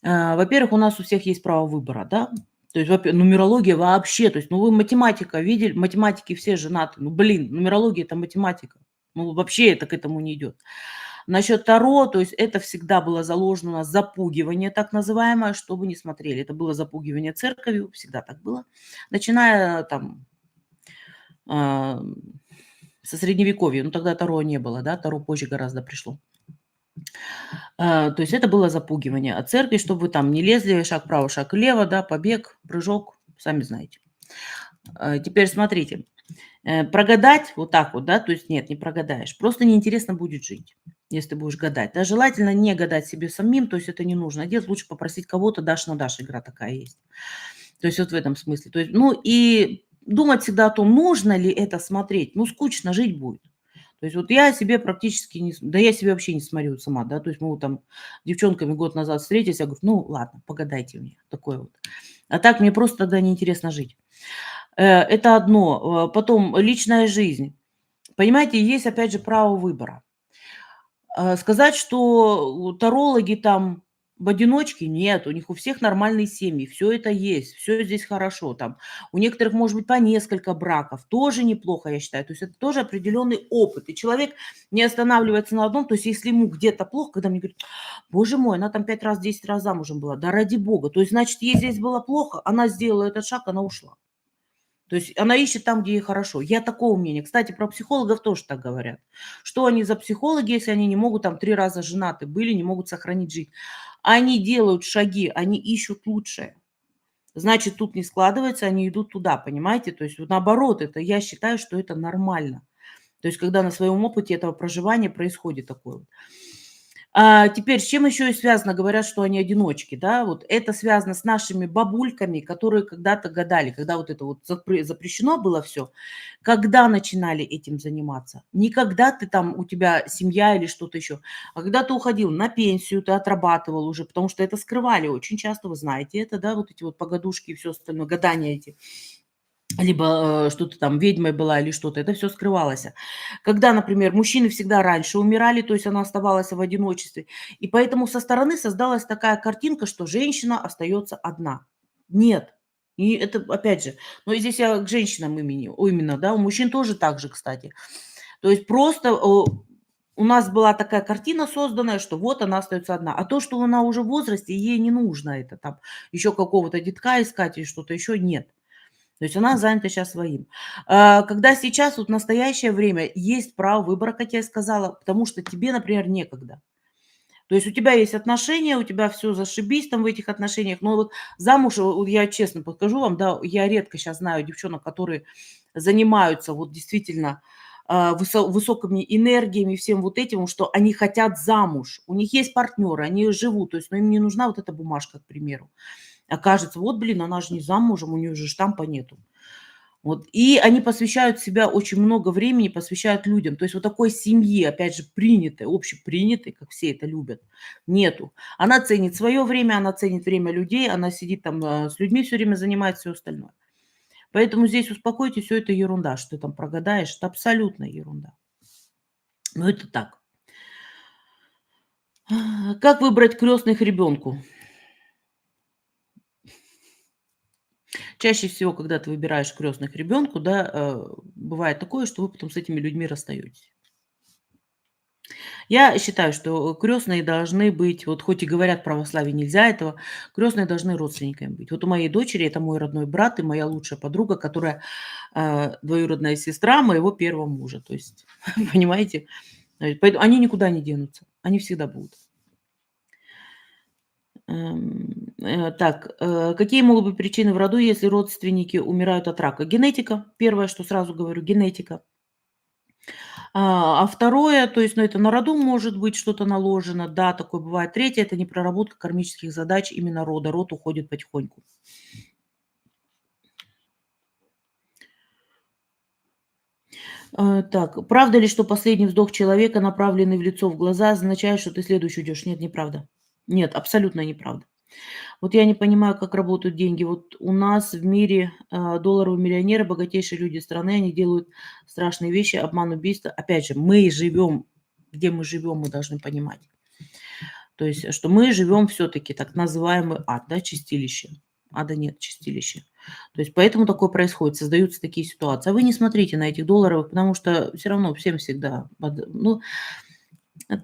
Во-первых, у нас у всех есть право выбора, да. То есть, нумерология вообще, то есть, ну, вы математика видели, математики все женаты. Ну, блин, нумерология- это математика. Ну, вообще это к этому не идет. Насчет Таро, то есть это всегда было заложено у нас запугивание так называемое, чтобы не смотрели. Это было запугивание церковью, всегда так было. Начиная там, а, со Средневековья, ну, тогда Таро не было, да, Таро позже гораздо пришло. То есть это было запугивание от церкви, чтобы вы там не лезли, шаг вправо, шаг влево, да, побег, прыжок, сами знаете. Теперь смотрите, прогадать вот так вот, да, то есть нет, не прогадаешь. Просто неинтересно будет жить, если ты будешь гадать. Да, желательно не гадать себе самим, то есть это не нужно делать, лучше попросить кого-то, дашь на дашь, игра такая есть. То есть вот в этом смысле. То есть, ну и думать всегда о том, нужно ли это смотреть, ну скучно жить будет. То есть вот я себе практически не, да я себе вообще не смотрю сама, да, то есть мы вот там девчонками год назад встретились, я говорю, ну ладно, погадайте мне, такое вот. А так мне просто тогда неинтересно жить. Это одно. Потом личная жизнь. Понимаете, есть опять же право выбора. Сказать, что тарологи там в одиночке, нет, у них у всех нормальные семьи, все это есть, все здесь хорошо. Там у некоторых может быть по несколько браков, тоже неплохо, я считаю. То есть это тоже определенный опыт. И человек не останавливается на одном. То есть если ему где-то плохо, когда мне говорят: "Боже мой, она там 5 раз, 10 раз замужем была". Да ради бога. То есть, значит, ей здесь было плохо, она сделала этот шаг, она ушла. То есть она ищет там, где ей хорошо. Я такого мнения. Кстати, про психологов тоже так говорят. Что они за психологи, если они не могут там 3 раза женаты были, не могут сохранить жизнь? Они делают шаги, они ищут лучшее. Значит, тут не складывается, они идут туда, понимаете? То есть вот наоборот, это я считаю, что это нормально. То есть когда на своем опыте этого проживания происходит такое вот. Теперь с чем еще и связано? Говорят, что они одиночки, да. Вот это связано с нашими бабульками, которые когда-то гадали, когда вот это вот запрещено было все. Когда начинали этим заниматься? Не когда ты там, у тебя семья или что-то еще, а когда ты уходил на пенсию, ты отрабатывал уже, потому что это скрывали очень часто, вы знаете это, да, вот эти вот погодушки и все остальное, гадания эти. Либо, что то там ведьмой была или что-то, это все скрывалось. Когда, например, мужчины всегда раньше умирали, то есть она оставалась в одиночестве, и поэтому со стороны создалась такая картинка, что женщина остается одна. Нет. И это опять же, но и здесь я к женщинам именно, да, у мужчин тоже так же, кстати. То есть просто, у нас была такая картина созданная, что вот она остается одна. А то, что она уже в возрасте, ей не нужно это там еще какого-то детка искать или что-то еще, нет. То есть она занята сейчас своим. Когда сейчас, вот в настоящее время, есть право выбора, как я и сказала, потому что тебе, например, некогда. То есть у тебя есть отношения, у тебя все зашибись там в этих отношениях, но вот замуж, вот я честно подскажу вам, да, я редко сейчас знаю девчонок, которые занимаются вот действительно, высокими энергиями, всем вот этим, что они хотят замуж. У них есть партнеры, они живут, то есть, но им не нужна вот эта бумажка, к примеру. Окажется, вот, блин, она же не замужем, у нее же штампа нету. Вот, и они посвящают себя, очень много времени посвящают людям. То есть вот такой семьи, опять же, принятой, общепринятой, как все это любят, нету. Она ценит свое время, она ценит время людей, она сидит там, с людьми все время занимается, все остальное. Поэтому здесь успокойтесь, все это ерунда, что ты там прогадаешь, это абсолютно ерунда. Но это так. Как выбрать крестных ребенку? Чаще всего, когда ты выбираешь крестных ребенку, да, бывает такое, что вы потом с этими людьми расстаетесь. Я считаю, что крестные должны быть, вот хоть и говорят, в православии нельзя этого, крестные должны родственниками быть. Вот у моей дочери это мой родной брат и моя лучшая подруга, которая двоюродная сестра моего первого мужа. То есть, понимаете, поэтому они никуда не денутся, они всегда будут. Так, какие могут быть причины в роду, если родственники умирают от рака? Генетика, первое, что сразу говорю, генетика. Второе, то есть, ну, это на роду может быть что-то наложено, да, такое бывает. Третье — это непроработка кармических задач именно рода, род уходит потихоньку. Так, правда ли, что последний вздох человека, направленный в лицо, в глаза, означает, что ты следующий уйдешь? Нет, неправда. Нет, абсолютно неправда. Вот я не понимаю, как работают деньги. Вот у нас в мире долларовые миллионеры, богатейшие люди страны, они делают страшные вещи, обман, убийство. Опять же, мы живем, где мы живем, мы должны понимать. То есть, что мы живем все-таки так называемый ад, да, чистилище. Ада нет, чистилище. То есть поэтому такое происходит, создаются такие ситуации. А вы не смотрите на этих долларовых, потому что все равно всем всегда, ну,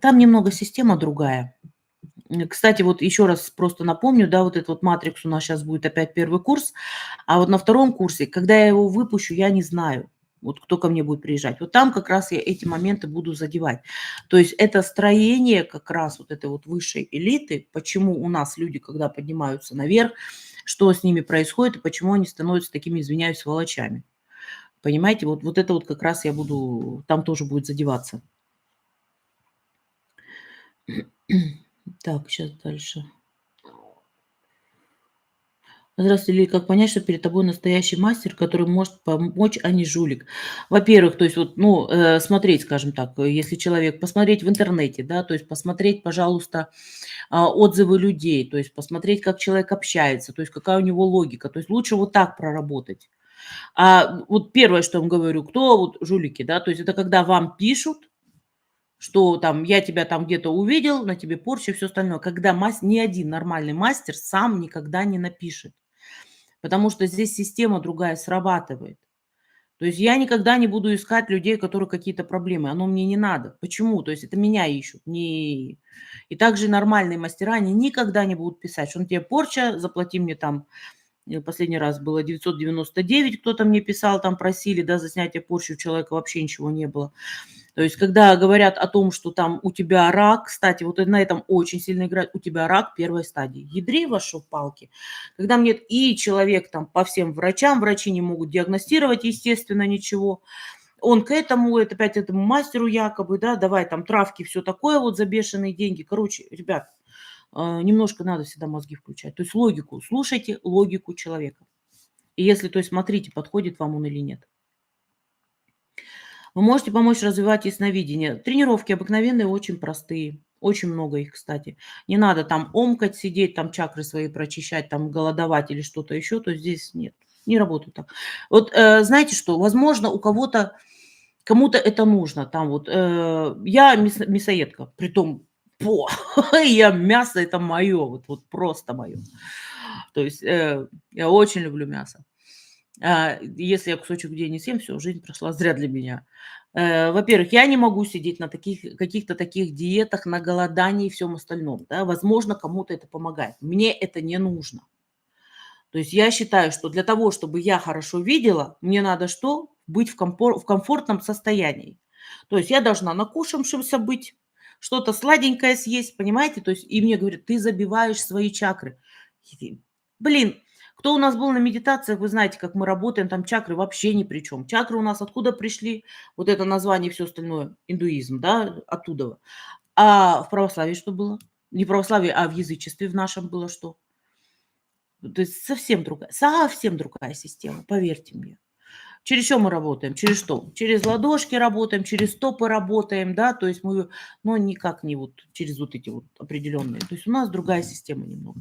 там немного система другая. Кстати, вот еще раз просто напомню, да, вот этот вот матрикс у нас сейчас будет опять первый курс, а вот на втором курсе, когда я его выпущу, я не знаю, вот кто ко мне будет приезжать. Вот там как раз я эти моменты буду задевать. То есть это строение как раз вот этой вот высшей элиты, почему у нас люди, когда поднимаются наверх, что с ними происходит и почему они становятся такими, извиняюсь, сволочами. Понимаете, вот это вот как раз я буду, там тоже будет задеваться. Так, сейчас дальше. Здравствуйте, Лили. Как понять, что перед тобой настоящий мастер, который может помочь, а не жулик? Во-первых, то есть вот, ну, смотреть, скажем так, если человек, посмотреть в интернете, да, то есть посмотреть, пожалуйста, отзывы людей, то есть посмотреть, как человек общается, то есть какая у него логика. То есть лучше вот так проработать. Вот первое, что я вам говорю, кто вот жулики, да, то есть это когда вам пишут, что там я тебя там где-то увидел, на тебе порча и все остальное. Когда ни один нормальный мастер сам никогда не напишет. Потому что здесь система другая срабатывает. То есть я никогда не буду искать людей, у которых какие-то проблемы. Оно мне не надо. Почему? То есть это меня ищут. Не... И также нормальные мастера, они никогда не будут писать, что на тебе порча, заплати мне там. Последний раз было 999, кто-то мне писал, там просили, да, за снятие порчи, у человека вообще ничего не было. То есть, когда говорят о том, что там у тебя рак, кстати, вот на этом очень сильно играет, у тебя рак первой стадии. Ядри вашу в палки. Когда мне и человек там по всем врачам, врачи не могут диагностировать, естественно, ничего. Он к этому, это опять этому мастеру якобы, да, давай там травки, все такое вот за бешеные деньги. Короче, ребят, немножко надо всегда мозги включать. То есть логику, слушайте логику человека. И если, то есть смотрите, подходит вам он или нет. Вы можете помочь развивать ясновидение. Тренировки обыкновенные, очень простые. Очень много их, кстати. Не надо там омкать, сидеть, там чакры свои прочищать, там голодовать или что-то еще. То есть здесь нет, не работает так. Вот знаете что, возможно, у кого-то, кому-то это нужно. Там вот я мясоедка, притом я мясо это мое, вот просто мое. То есть я очень люблю мясо. Если я кусочек в день не съем, всё, жизнь прошла зря для меня. Во-первых, я не могу сидеть на таких каких-то таких диетах, на голодании и всем остальном, да. Возможно, кому-то это помогает. Мне это не нужно. То есть я считаю, что для того, чтобы я хорошо видела, мне надо что? Быть в комфортном состоянии. То есть я должна накушавшимся быть, что-то сладенькое съесть, понимаете? То есть и мне говорят: "Ты забиваешь свои чакры". Блин, кто у нас был на медитациях, вы знаете, как мы работаем, там чакры вообще ни при чём. Чакры у нас откуда пришли? Вот это название и всё остальное, индуизм, да, оттуда. А в православии что было? Не в православии, а в язычестве в нашем было что? То есть совсем другая система, поверьте мне. Через что мы работаем? Через что? Через ладошки работаем, через стопы работаем, да, то есть мы, ну, никак не вот через вот эти вот определенные. То есть у нас другая система немного.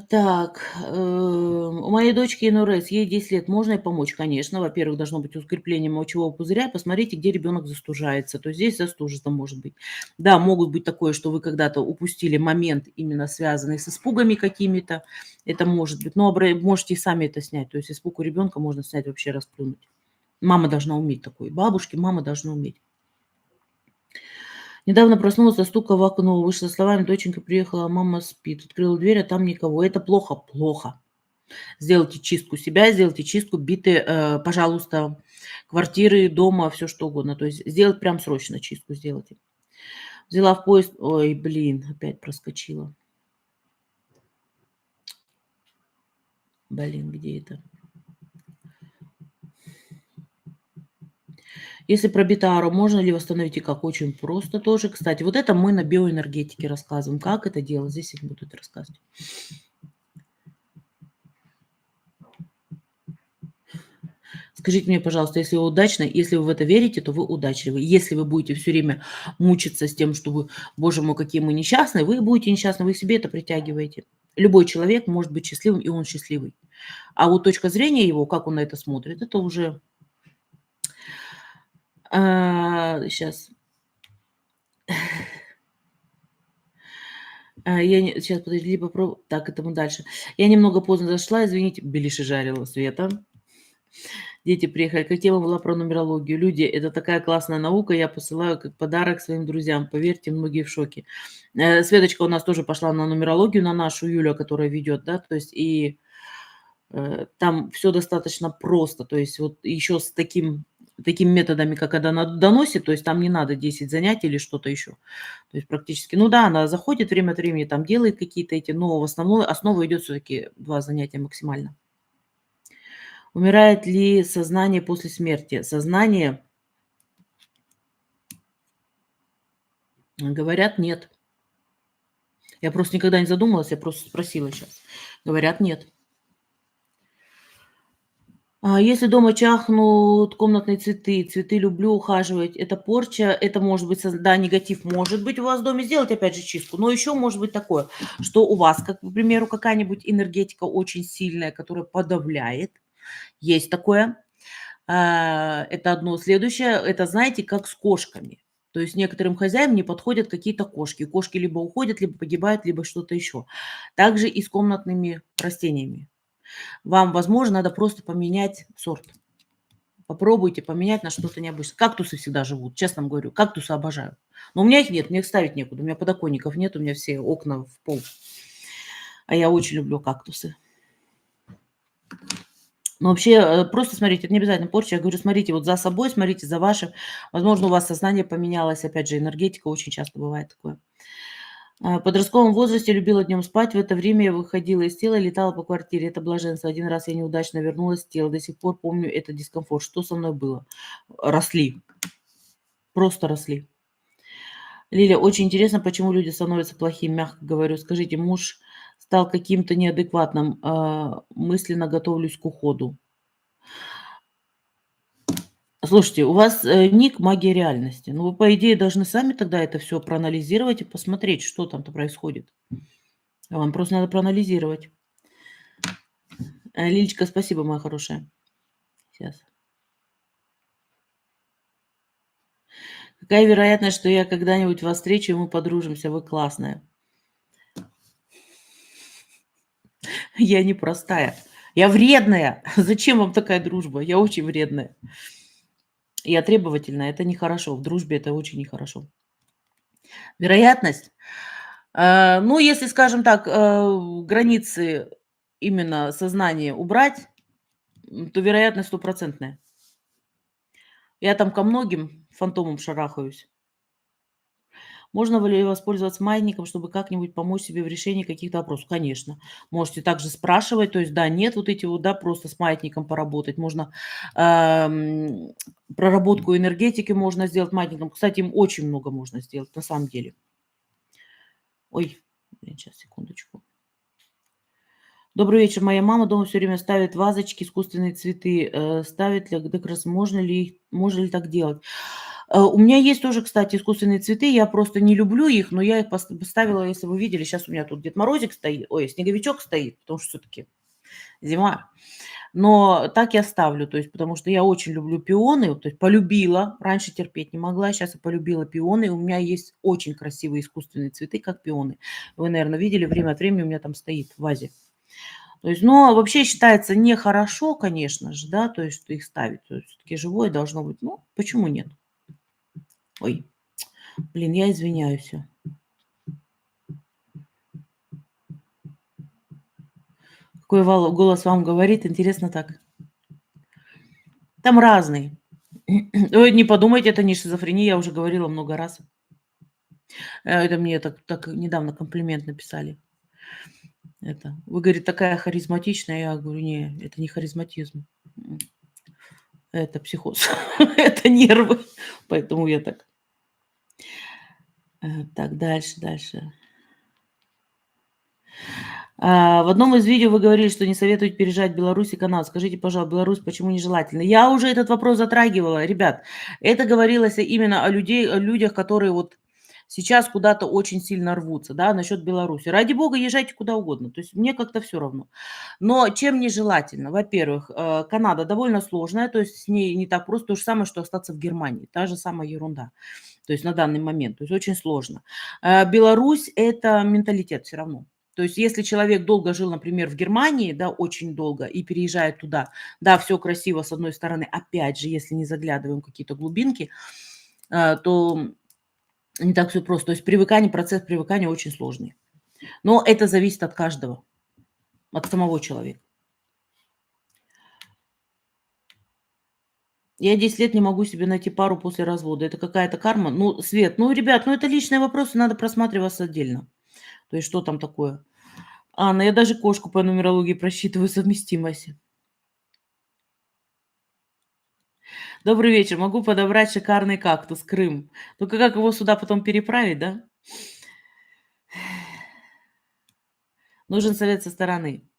Так, у моей дочки НРС, ей 10 лет, можно ей помочь? Конечно. Во-первых, должно быть укрепление мочевого пузыря. Посмотрите, где ребенок застужается. То есть здесь застуженно может быть. Да, могут быть такое, что вы когда-то упустили момент, именно связанный с испугами какими-то. Это может быть. Но можете и сами это снять. То есть испуг у ребенка можно снять, вообще расплюнуть. Мама должна уметь такое. Бабушки, мама должна уметь. Недавно проснулась от стука в окно. Вышла со словами: "Доченька приехала, мама спит". Открыла дверь, а там никого. Это плохо? Плохо. Сделайте чистку себя, сделайте чистку биты, пожалуйста, квартиры, дома, все что угодно. То есть сделать прям срочно чистку сделайте. Взяла в поезд. Ой, блин, опять проскочила. Блин, где это? Если пробита ара, можно ли восстановить и как? Очень просто тоже. Кстати, вот это мы на биоэнергетике рассказываем. Как это делать? Здесь я не буду это рассказывать. Скажите мне, пожалуйста, если вы удачны, если вы в это верите, то вы удачливы. Если вы будете все время мучиться с тем, что вы: "Боже мой, какие мы несчастные", вы будете несчастны, вы себе это притягиваете. Любой человек может быть счастливым, и он счастливый. А вот точка зрения его, как он на это смотрит, это уже, щас, я не щас, подожди, так, это мы дальше. Я немного поздно зашла, извините. Беляши жарила, Света. Дети приехали. Как тема была про нумерологию. Люди, это такая классная наука, я посылаю как подарок своим друзьям. Поверьте, многие в шоке. Светочка у нас тоже пошла на нумерологию, на нашу Юля, которая ведет, да, то есть и там все достаточно просто. То есть вот еще с такими методами, как она доносит, то есть там не надо 10 занятий или что-то еще. То есть практически, ну да, она заходит время от времени, там делает какие-то эти, но в основном основа идет все-таки 2 занятия максимально. Умирает ли сознание после смерти? Сознание, говорят, нет. Я просто никогда не задумывалась, я просто спросила сейчас. Говорят, нет. Если дома чахнут комнатные цветы, цветы люблю ухаживать, это порча, это может быть, да, негатив может быть у вас в доме, сделать опять же чистку, но еще может быть такое, что у вас, как, к примеру, какая-нибудь энергетика очень сильная, которая подавляет, есть такое. Это одно. Следующее, это, знаете, как с кошками. То есть некоторым хозяевам не подходят какие-то кошки. Кошки либо уходят, либо погибают, либо что-то еще. Также и с комнатными растениями. Вам, возможно, надо просто поменять сорт. Попробуйте поменять на что-то необычное. Кактусы всегда живут, честно вам говорю. Кактусы обожаю. Но у меня их нет, мне их ставить некуда. У меня подоконников нет, у меня все окна в пол. А я очень люблю кактусы. Но вообще, просто смотрите, это не обязательно порча. Я говорю, смотрите вот за собой, смотрите за вашим. Возможно, у вас сознание поменялось. Опять же, энергетика, очень часто бывает такое. В подростковом возрасте любила днем спать. В это время я выходила из тела и летала по квартире. Это блаженство. Один раз я неудачно вернулась в тело. До сих пор помню этот дискомфорт. Что со мной было? Росли, просто росли. Лиля, очень интересно, почему люди становятся плохими, мягко говорю. Скажите, муж стал каким-то неадекватным, мысленно готовлюсь к уходу. Слушайте, у вас, ник "Магия реальности". Ну, вы, по идее, должны сами тогда это все проанализировать и посмотреть, что там-то происходит. Вам просто надо проанализировать. Лилечка, спасибо, моя хорошая. Сейчас. Какая вероятность, что я когда-нибудь вас встречу, и мы подружимся? Вы классная. Я непростая. Я вредная. Зачем вам такая дружба? Я очень вредная. Я требовательная. Это нехорошо. В дружбе это очень нехорошо. Вероятность? Ну, если, скажем так, границы именно сознания убрать, то вероятность стопроцентная. Я там ко многим фантомам шарахаюсь. Можно ли воспользоваться маятником, чтобы как-нибудь помочь себе в решении каких-то вопросов? Конечно. Можете также спрашивать, то есть да, нет, вот эти вот, да, просто с маятником поработать. Можно проработку энергетики можно сделать маятником. Кстати, им очень много можно сделать на самом деле. Ой, сейчас, секундочку. Добрый вечер. Моя мама дома все время ставит вазочки, искусственные цветы. Ставит ли, так раз можно ли так делать? У меня есть тоже, кстати, искусственные цветы. Я просто не люблю их, но я их поставила, если вы видели, сейчас у меня тут Дед Морозик стоит, ой, снеговичок стоит, потому что все-таки зима. Но так я ставлю, то есть потому что я очень люблю пионы, вот, то есть полюбила, раньше терпеть не могла, сейчас я полюбила пионы. И у меня есть очень красивые искусственные цветы, как пионы. Вы, наверное, видели, время от времени у меня там стоит в вазе. То есть, но вообще считается нехорошо, конечно же, да, то есть, что их ставить. То есть всё-таки живое должно быть. Ну, почему нет? Ой, блин, я извиняюсь. Какой голос вам говорит, интересно так. Там разный. Ой, не подумайте, это не шизофрения, я уже говорила много раз. Это мне так недавно комплимент написали. Это, вы, говорит, такая харизматичная. Я говорю, не, это не харизматизм. Это психоз, это нервы. Поэтому я так. Так, дальше. В одном из видео вы говорили, что не советуете переезжать в Беларусь и Канаду. Скажите, пожалуйста, Беларусь почему нежелательно? Я уже этот вопрос затрагивала. Ребят, это говорилось именно о людях, которые вот сейчас куда-то очень сильно рвутся, да, насчет Беларуси. Ради бога, езжайте куда угодно. То есть мне как-то все равно. Но чем нежелательно? Во-первых, Канада довольно сложная, то есть с ней не так просто. То же самое, что остаться в Германии. Та же самая ерунда. То есть на данный момент. То есть очень сложно. Беларусь– это менталитет все равно. То есть если человек долго жил, например, в Германии, да, очень долго, и переезжает туда, да, все красиво с одной стороны, опять же, если не заглядываем в какие-то глубинки, то не так все просто. То есть процесс привыкания очень сложный. Но это зависит от каждого, от самого человека. Я 10 лет не могу себе найти пару после развода. Это какая-то карма? Ну, Свет, ну, ребят, ну, это личные вопросы, надо просматриваться отдельно. То есть что там такое? Анна, я даже кошку по нумерологии просчитываю совместимость. Добрый вечер. Могу подобрать шикарный кактус, Крым. Только как его сюда потом переправить, да? Нужен совет со стороны.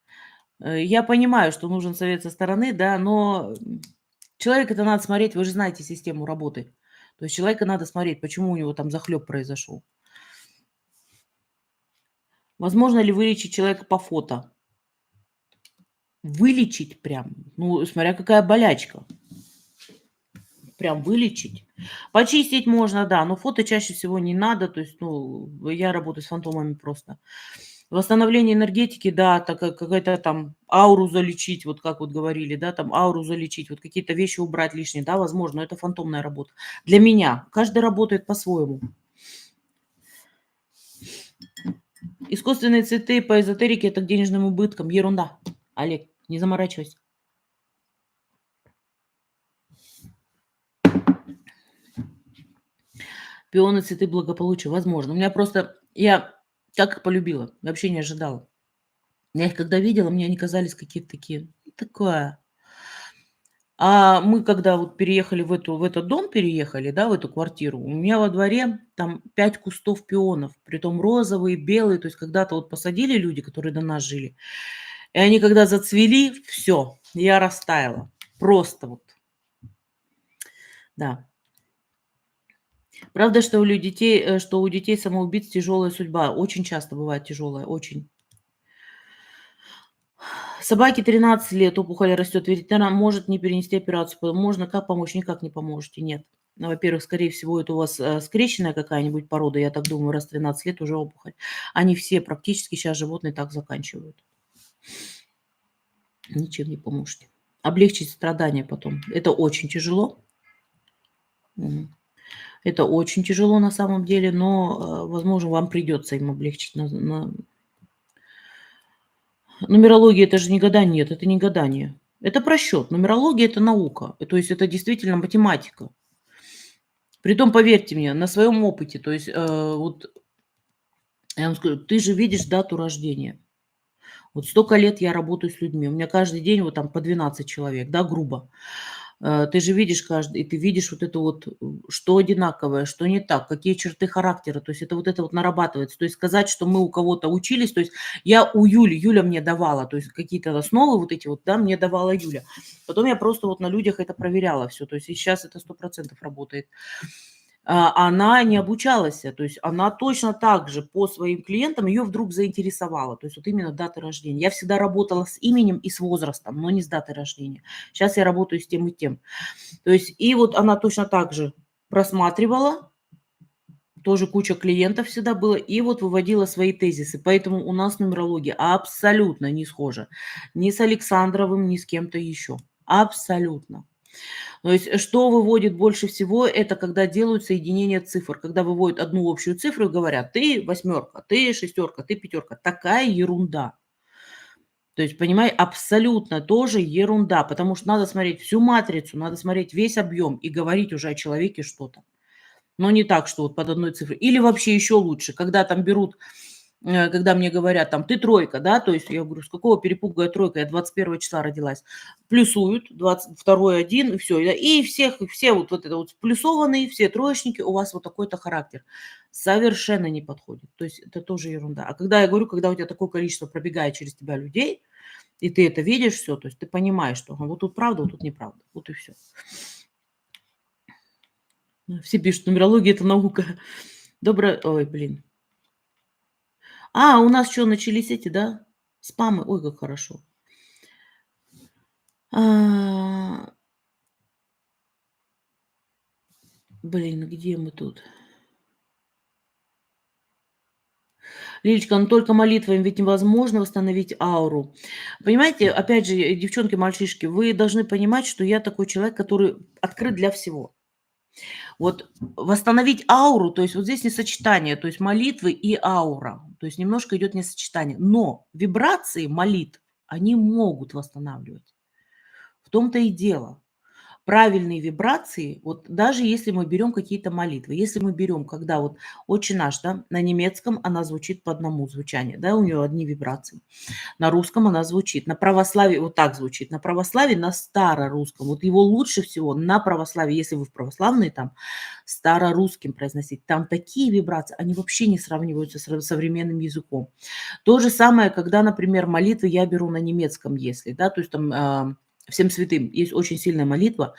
Я понимаю, что нужен совет со стороны, да, но человека это надо смотреть, вы же знаете систему работы. То есть человека надо смотреть, почему у него там захлеб произошел. Возможно ли вылечить человека по фото? Вылечить прям, ну, смотря какая болячка. Прям вылечить. Почистить можно, да, но фото чаще всего не надо. То есть, ну, я работаю с фантомами просто. Восстановление энергетики, да, так как какая-то там ауру залечить, вот как вот говорили, да, там ауру залечить, вот какие-то вещи убрать лишние, да, возможно, это фантомная работа. Для меня. Каждый работает по-своему. Искусственные цветы по эзотерике– это к денежным убыткам. Ерунда. Олег, не заморачивайся. Пионы, цветы благополучия. Возможно. У меня просто я так их полюбила, вообще не ожидала. Я их когда видела, мне они казались какие-то такие, ну, такое. А мы когда вот переехали в этот дом переехали, да, в эту квартиру, у меня во дворе там 5 кустов пионов, притом розовые, белые. То есть когда-то вот посадили люди, которые до нас жили, и они когда зацвели, все, я растаяла. Просто вот, да. Правда, что у детей самоубийц тяжелая судьба. Очень часто бывает тяжелая, очень. Собаке 13 лет, опухоль растет. Ветеринар может не перенести операцию. Можно как помочь? Никак не поможете, нет. Ну, во-первых, скорее всего, это у вас скрещенная какая-нибудь порода, я так думаю, раз 13 лет уже опухоль. Они все практически сейчас животные так заканчивают. Ничем не поможете. Облегчить страдания потом. Это очень тяжело. Мгм. Это очень тяжело на самом деле, но, возможно, вам придется им облегчить. Нумерология– это же не гадание, нет, это не гадание. Это просчет. Нумерология– это наука. То есть это действительно математика. Притом, поверьте мне, на своем опыте, то есть, вот я вам скажу, ты же видишь дату рождения. Вот столько лет я работаю с людьми. У меня каждый день вот там по 12 человек, да, грубо. Ты же видишь каждый, и ты видишь вот это вот, что одинаковое, что не так, какие черты характера. То есть это вот нарабатывается. То есть сказать, что мы у кого-то учились, то есть я у Юли, Юля мне давала, то есть какие-то основы вот эти вот, да, мне давала Юля. Потом я просто вот на людях это проверяла все. То есть и сейчас это 100% работает. Она не обучалась, то есть она точно так же по своим клиентам, ее вдруг заинтересовало, то есть вот именно дата рождения. Я всегда работала с именем и с возрастом, но не с датой рождения. Сейчас я работаю с тем и тем. То есть и вот она точно так же просматривала, тоже куча клиентов всегда было, и вот выводила свои тезисы. Поэтому у нас нумерология абсолютно не схожа ни с Александровым, ни с кем-то еще. Абсолютно. То есть, что выводит больше всего, это когда делают соединение цифр, когда выводят одну общую цифру и говорят: ты восьмерка, ты шестерка, ты пятерка. Такая ерунда. То есть, понимай, абсолютно тоже ерунда, потому что надо смотреть всю матрицу, надо смотреть весь объем и говорить уже о человеке что-то. Но не так, что вот под одной цифрой. Или вообще еще лучше, когда там берут, когда мне говорят там: "Ты тройка", да, то есть я говорю: "С какого перепуга я тройка? Я 21 числа родилась". Плюсуют, 22 1 и всё. И все вот это вот сплюсованные, все троечники, у вас вот такой-то характер. Совершенно не подходит. То есть это тоже ерунда. А когда я говорю, когда у тебя такое количество пробегает через тебя людей, и ты это видишь все, то есть ты понимаешь, что ага, вот тут правда, вот тут неправда. Вот и все. Все пишут: "Нумерология- это наука". Доброе ой, блин. У нас что начались эти, да, спамы? Ой, как хорошо. А, блин, где мы тут? Лилечка, ну только молитвами ведь невозможно восстановить ауру. Понимаете, опять же, девчонки, мальчишки, вы должны понимать, что я такой человек, который открыт для всего. Вот восстановить ауру, то есть вот здесь несочетание, то есть молитвы и аура, то есть немножко идет несочетание. Но вибрации молитв, они могут восстанавливать. В том-то и дело. Правильные вибрации, вот даже если мы берем какие-то молитвы, если мы берем, когда вот "Отче наш", да, на немецком она звучит по одному звучанию, да, у нее одни вибрации. На русском она звучит, на православии вот так звучит, на православии, на старорусском. Вот его лучше всего на православии, если вы в православные, там старорусским произносить. Там такие вибрации, они вообще не сравниваются с современным языком. То же самое, когда, например, молитвы я беру на немецком, если, да, то есть там, всем святым есть очень сильная молитва.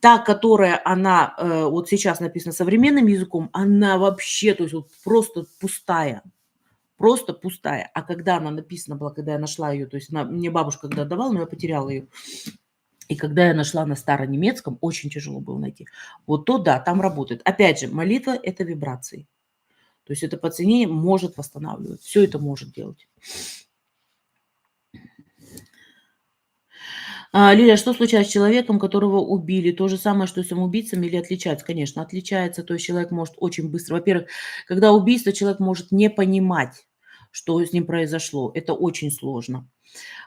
Та, которая она, вот сейчас написана современным языком, она вообще, то есть вот просто пустая. Просто пустая. А когда она написана была, когда я нашла ее, то есть она мне бабушка когда давала, но я потеряла ее. И когда я нашла на старонемецком, очень тяжело было найти. Вот то да, там работает. Опять же, молитва- это вибрации. То есть это подсоединение может восстанавливать. Все это может делать. Лиля, что случается с человеком, которого убили? То же самое, что и с самоубийцами или отличается? Конечно, отличается. То есть человек может очень быстро. Во-первых, когда убийство, человек может не понимать, что с ним произошло. Это очень сложно.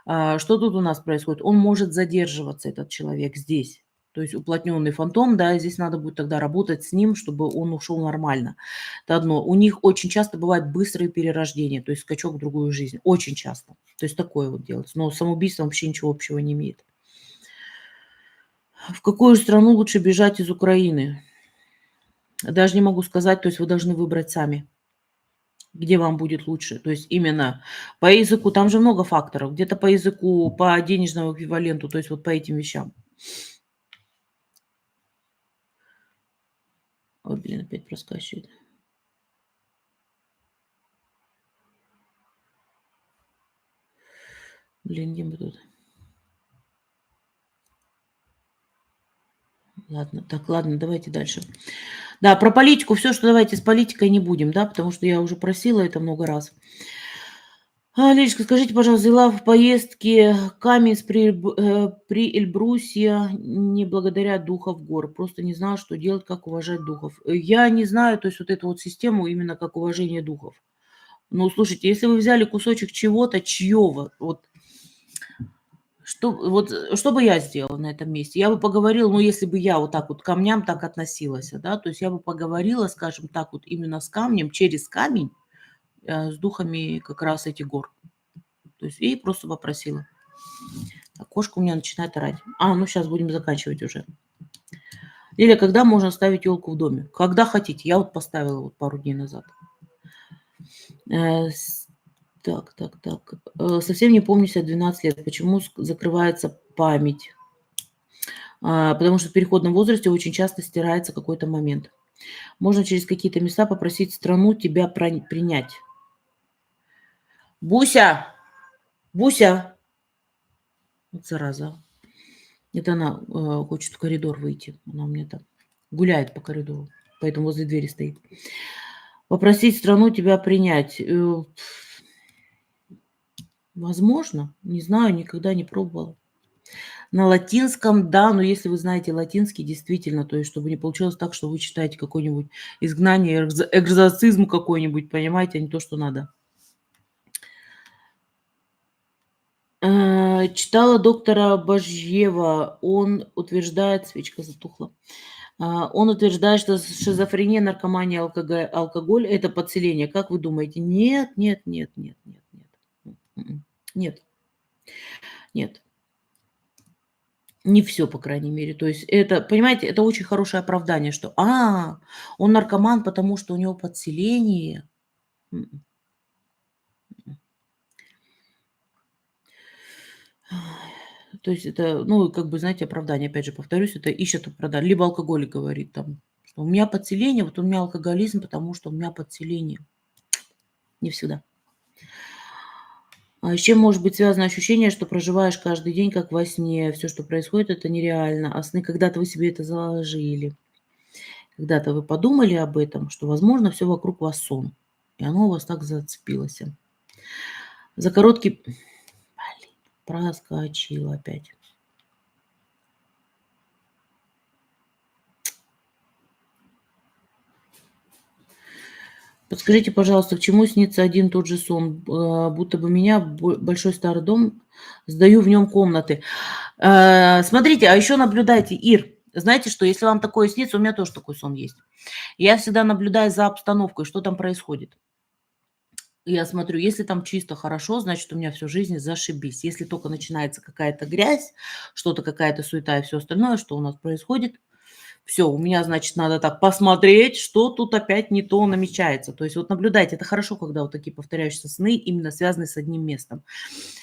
Что тут у нас происходит? Он может задерживаться, этот человек, здесь. То есть уплотненный фантом, да, здесь надо будет тогда работать с ним, чтобы он ушел нормально. Это одно. У них очень часто бывают быстрые перерождения, то есть скачок в другую жизнь. Очень часто. То есть такое вот делается. Но с самоубийством вообще ничего общего не имеет. В какую страну лучше бежать из Украины? Даже не могу сказать, то есть вы должны выбрать сами, где вам будет лучше. То есть именно по языку, там же много факторов. Где-то по языку, по денежному эквиваленту, то есть вот по этим вещам. Ой, блин, опять проскакивает. Блин, где мы тут? Ладно, так, ладно, давайте дальше. Да, про политику, все, что давайте с политикой не будем, да, потому что я уже просила это много раз. Лидочка, скажите, пожалуйста, взяла в поездке Каменец при Эльбрусе не благодаря духов гор. Просто не знала, что делать, как уважать духов. Я не знаю, то есть вот эту вот систему именно как уважение духов. Ну, слушайте, если вы взяли кусочек чего-то, чьего, вот что бы я сделала на этом месте? Я бы поговорила, ну, если бы я вот так вот к камням так относилась, да, то есть я бы поговорила, скажем так, вот именно с камнем, через камень, с духами как раз этих гор. То есть и просто попросила. Так, кошка у меня начинает орать. Ну сейчас будем заканчивать уже. Лиля, когда можно ставить елку в доме? Когда хотите. Я вот поставила вот пару дней назад. Так. Совсем не помню себя 12 лет. Почему закрывается память? Потому что в переходном возрасте очень часто стирается какой-то момент. Можно через какие-то места попросить страну тебя принять. Буся! Буся! Вот зараза. Это она хочет в коридор выйти. Она у меня там гуляет по коридору, поэтому возле двери стоит. Попросить страну тебя принять. Возможно, не знаю, никогда не пробовала. На латинском, да, но если вы знаете латинский, действительно, то есть чтобы не получилось так, что вы читаете какое-нибудь изгнание, экзорцизм какой-нибудь, понимаете, а не то, что надо. Читала доктора Бажьева, он утверждает, свечка затухла, он утверждает, что шизофрения, наркомания, алкоголь – это подселение. Как вы думаете? Нет. Нет. Не все, по крайней мере. То есть это, понимаете, это очень хорошее оправдание, что он наркоман, потому что у него подселение. М-м. То есть это, как бы, знаете, оправдание, опять же, повторюсь, это ищет оправдание. Либо алкоголик говорит там, что у меня подселение, вот у меня алкоголизм, потому что у меня подселение. Не всегда. С чем может быть связано ощущение, что проживаешь каждый день, как во сне? Все, что происходит, это нереально. А сны когда-то вы себе это заложили. Когда-то вы подумали об этом, что, возможно, все вокруг вас сон. И оно у вас так зацепилось. За короткий... проскочила опять. Подскажите, пожалуйста, к чему снится один и тот же сон? Будто бы меня большой старый дом, сдаю в нем комнаты. Смотрите, а еще наблюдайте, Ир, знаете что, если вам такое снится, у меня тоже такой сон есть. Я всегда наблюдаю за обстановкой, что там происходит. Я смотрю, если там чисто, хорошо, значит, у меня всю жизнь зашибись. Если только начинается какая-то грязь, что-то, какая-то суета и все остальное, что у нас происходит, все, у меня, значит, надо так посмотреть, что тут опять не то намечается. То есть вот наблюдайте, это хорошо, когда вот такие повторяющиеся сны именно связаны с одним местом.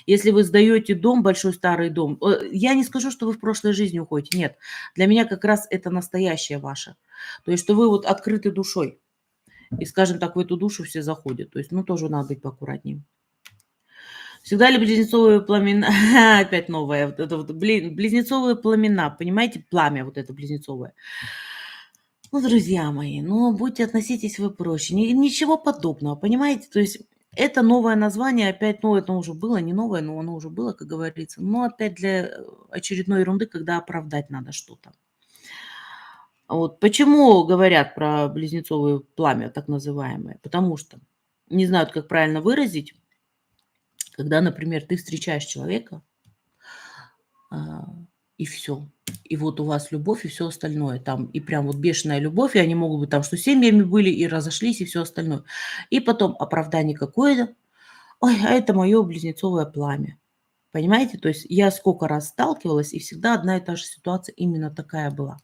Если вы сдаете дом, большой старый дом, я не скажу, что вы в прошлой жизни уходите, нет. Для меня как раз это настоящее ваше. То есть что вы вот открыты душой. И, скажем так, в эту душу все заходят. То есть, тоже надо быть поаккуратнее. Всегда ли близнецовые пламена... Опять новое. Вот это вот, близнецовые пламена. Понимаете, пламя вот это близнецовое. Друзья мои, будьте, относитесь вы проще. Ничего подобного, понимаете? То есть это новое название, опять, это уже было, не новое, но оно уже было, как говорится. Но опять для очередной ерунды, когда оправдать надо что-то. Вот почему говорят про близнецовое пламя, так называемое? Потому что не знают, как правильно выразить, когда, например, ты встречаешь человека, и все. И вот у вас любовь и все остальное. Там и прям вот бешеная любовь, и они могут быть там, что семьями были, и разошлись, и все остальное. И потом оправдание какое-то: «Ой, а это мое близнецовое пламя». Понимаете? То есть я сколько раз сталкивалась, и всегда одна и та же ситуация именно такая была.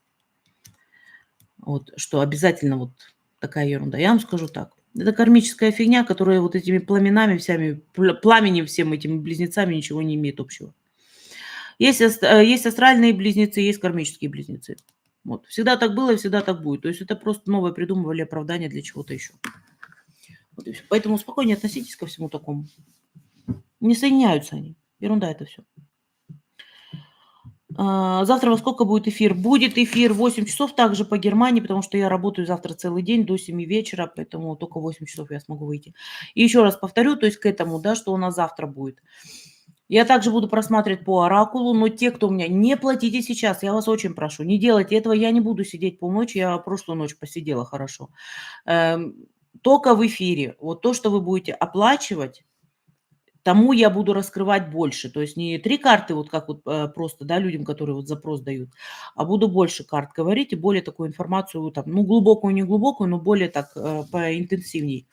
Вот, что обязательно вот такая ерунда. Я вам скажу так. Это кармическая фигня, которая вот этими пламенами, пламенем всем этими близнецами ничего не имеет общего. Есть астральные близнецы, есть кармические близнецы. Вот. Всегда так было и всегда так будет. То есть это просто новое придумывали оправдание для чего-то еще. Вот и всё. Поэтому спокойнее относитесь ко всему такому. Не соединяются они. Ерунда это все. Завтра во сколько будет эфир? Будет эфир в 8 часов также по Германии, потому что я работаю завтра целый день до 7 вечера, поэтому только в 8 часов я смогу выйти. И еще раз повторю, то есть к этому, да, что у нас завтра будет. Я также буду просматривать по оракулу, но те, кто у меня, не платите сейчас, я вас очень прошу, не делайте этого, я не буду сидеть полночи, я прошлую ночь посидела хорошо. Только в эфире. Вот то, что вы будете оплачивать, тому я буду раскрывать больше. То есть не 3 карты, вот как вот просто, да, людям, которые вот запрос дают, а буду больше карт говорить и более такую информацию, там, глубокую, не глубокую, но более так поинтенсивней.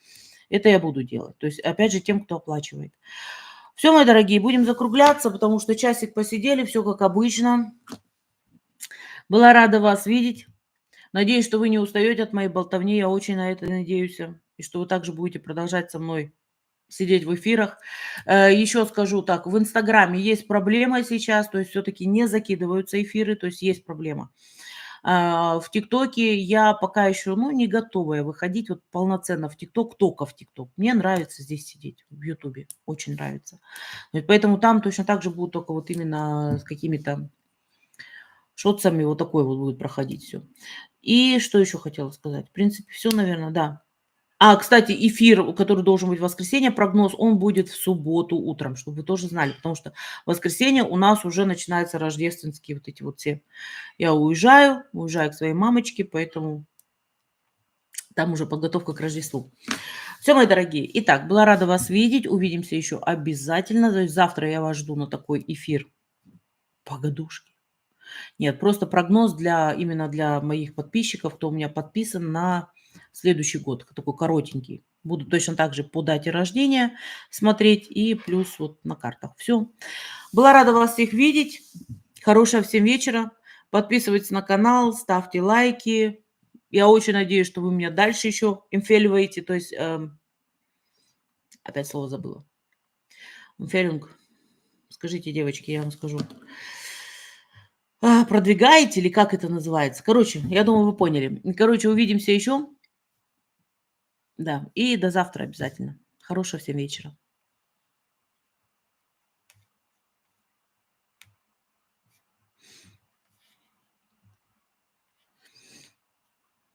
Это я буду делать. То есть, опять же, тем, кто оплачивает. Все, мои дорогие, будем закругляться, потому что часик посидели, все как обычно. Была рада вас видеть. Надеюсь, что вы не устаете от моей болтовни. Я очень на это надеюсь. И что вы также будете продолжать со мной сидеть в эфирах. Еще скажу так, в "Инстаграме" есть проблема сейчас, то есть все таки не закидываются эфиры, то есть есть проблема. В "ТикТоке" я пока еще, ну, не готовая выходить вот полноценно в "ТикТок", тока в "ТикТок". Мне нравится здесь сидеть, в "Ютубе", очень нравится. Вот поэтому там точно так же будут только вот именно с какими-то шотсами, вот такой вот будет проходить все. И что еще хотела сказать? В принципе, все, наверное, да. Кстати, эфир, который должен быть в воскресенье, прогноз, он будет в субботу утром, чтобы вы тоже знали, потому что в воскресенье у нас уже начинаются рождественские вот эти вот все. Я уезжаю к своей мамочке, поэтому там уже подготовка к Рождеству. Все, мои дорогие. Итак, была рада вас видеть. Увидимся еще обязательно. То есть завтра я вас жду на такой эфир погодушки. Нет, просто прогноз именно для моих подписчиков, кто у меня подписан на следующий год, такой коротенький. Буду точно так же по дате рождения смотреть и плюс вот на картах. Все. Была рада вас всех видеть. Хорошего всем вечера. Подписывайтесь на канал, ставьте лайки. Я очень надеюсь, что вы меня дальше еще эмфеливаете. То есть, опять слово забыла. Эмфелинг. Скажите, девочки, я вам скажу. Продвигаете или как это называется? Короче, я думаю, вы поняли. Короче, увидимся еще. Да, и до завтра обязательно. Хорошего всем вечера.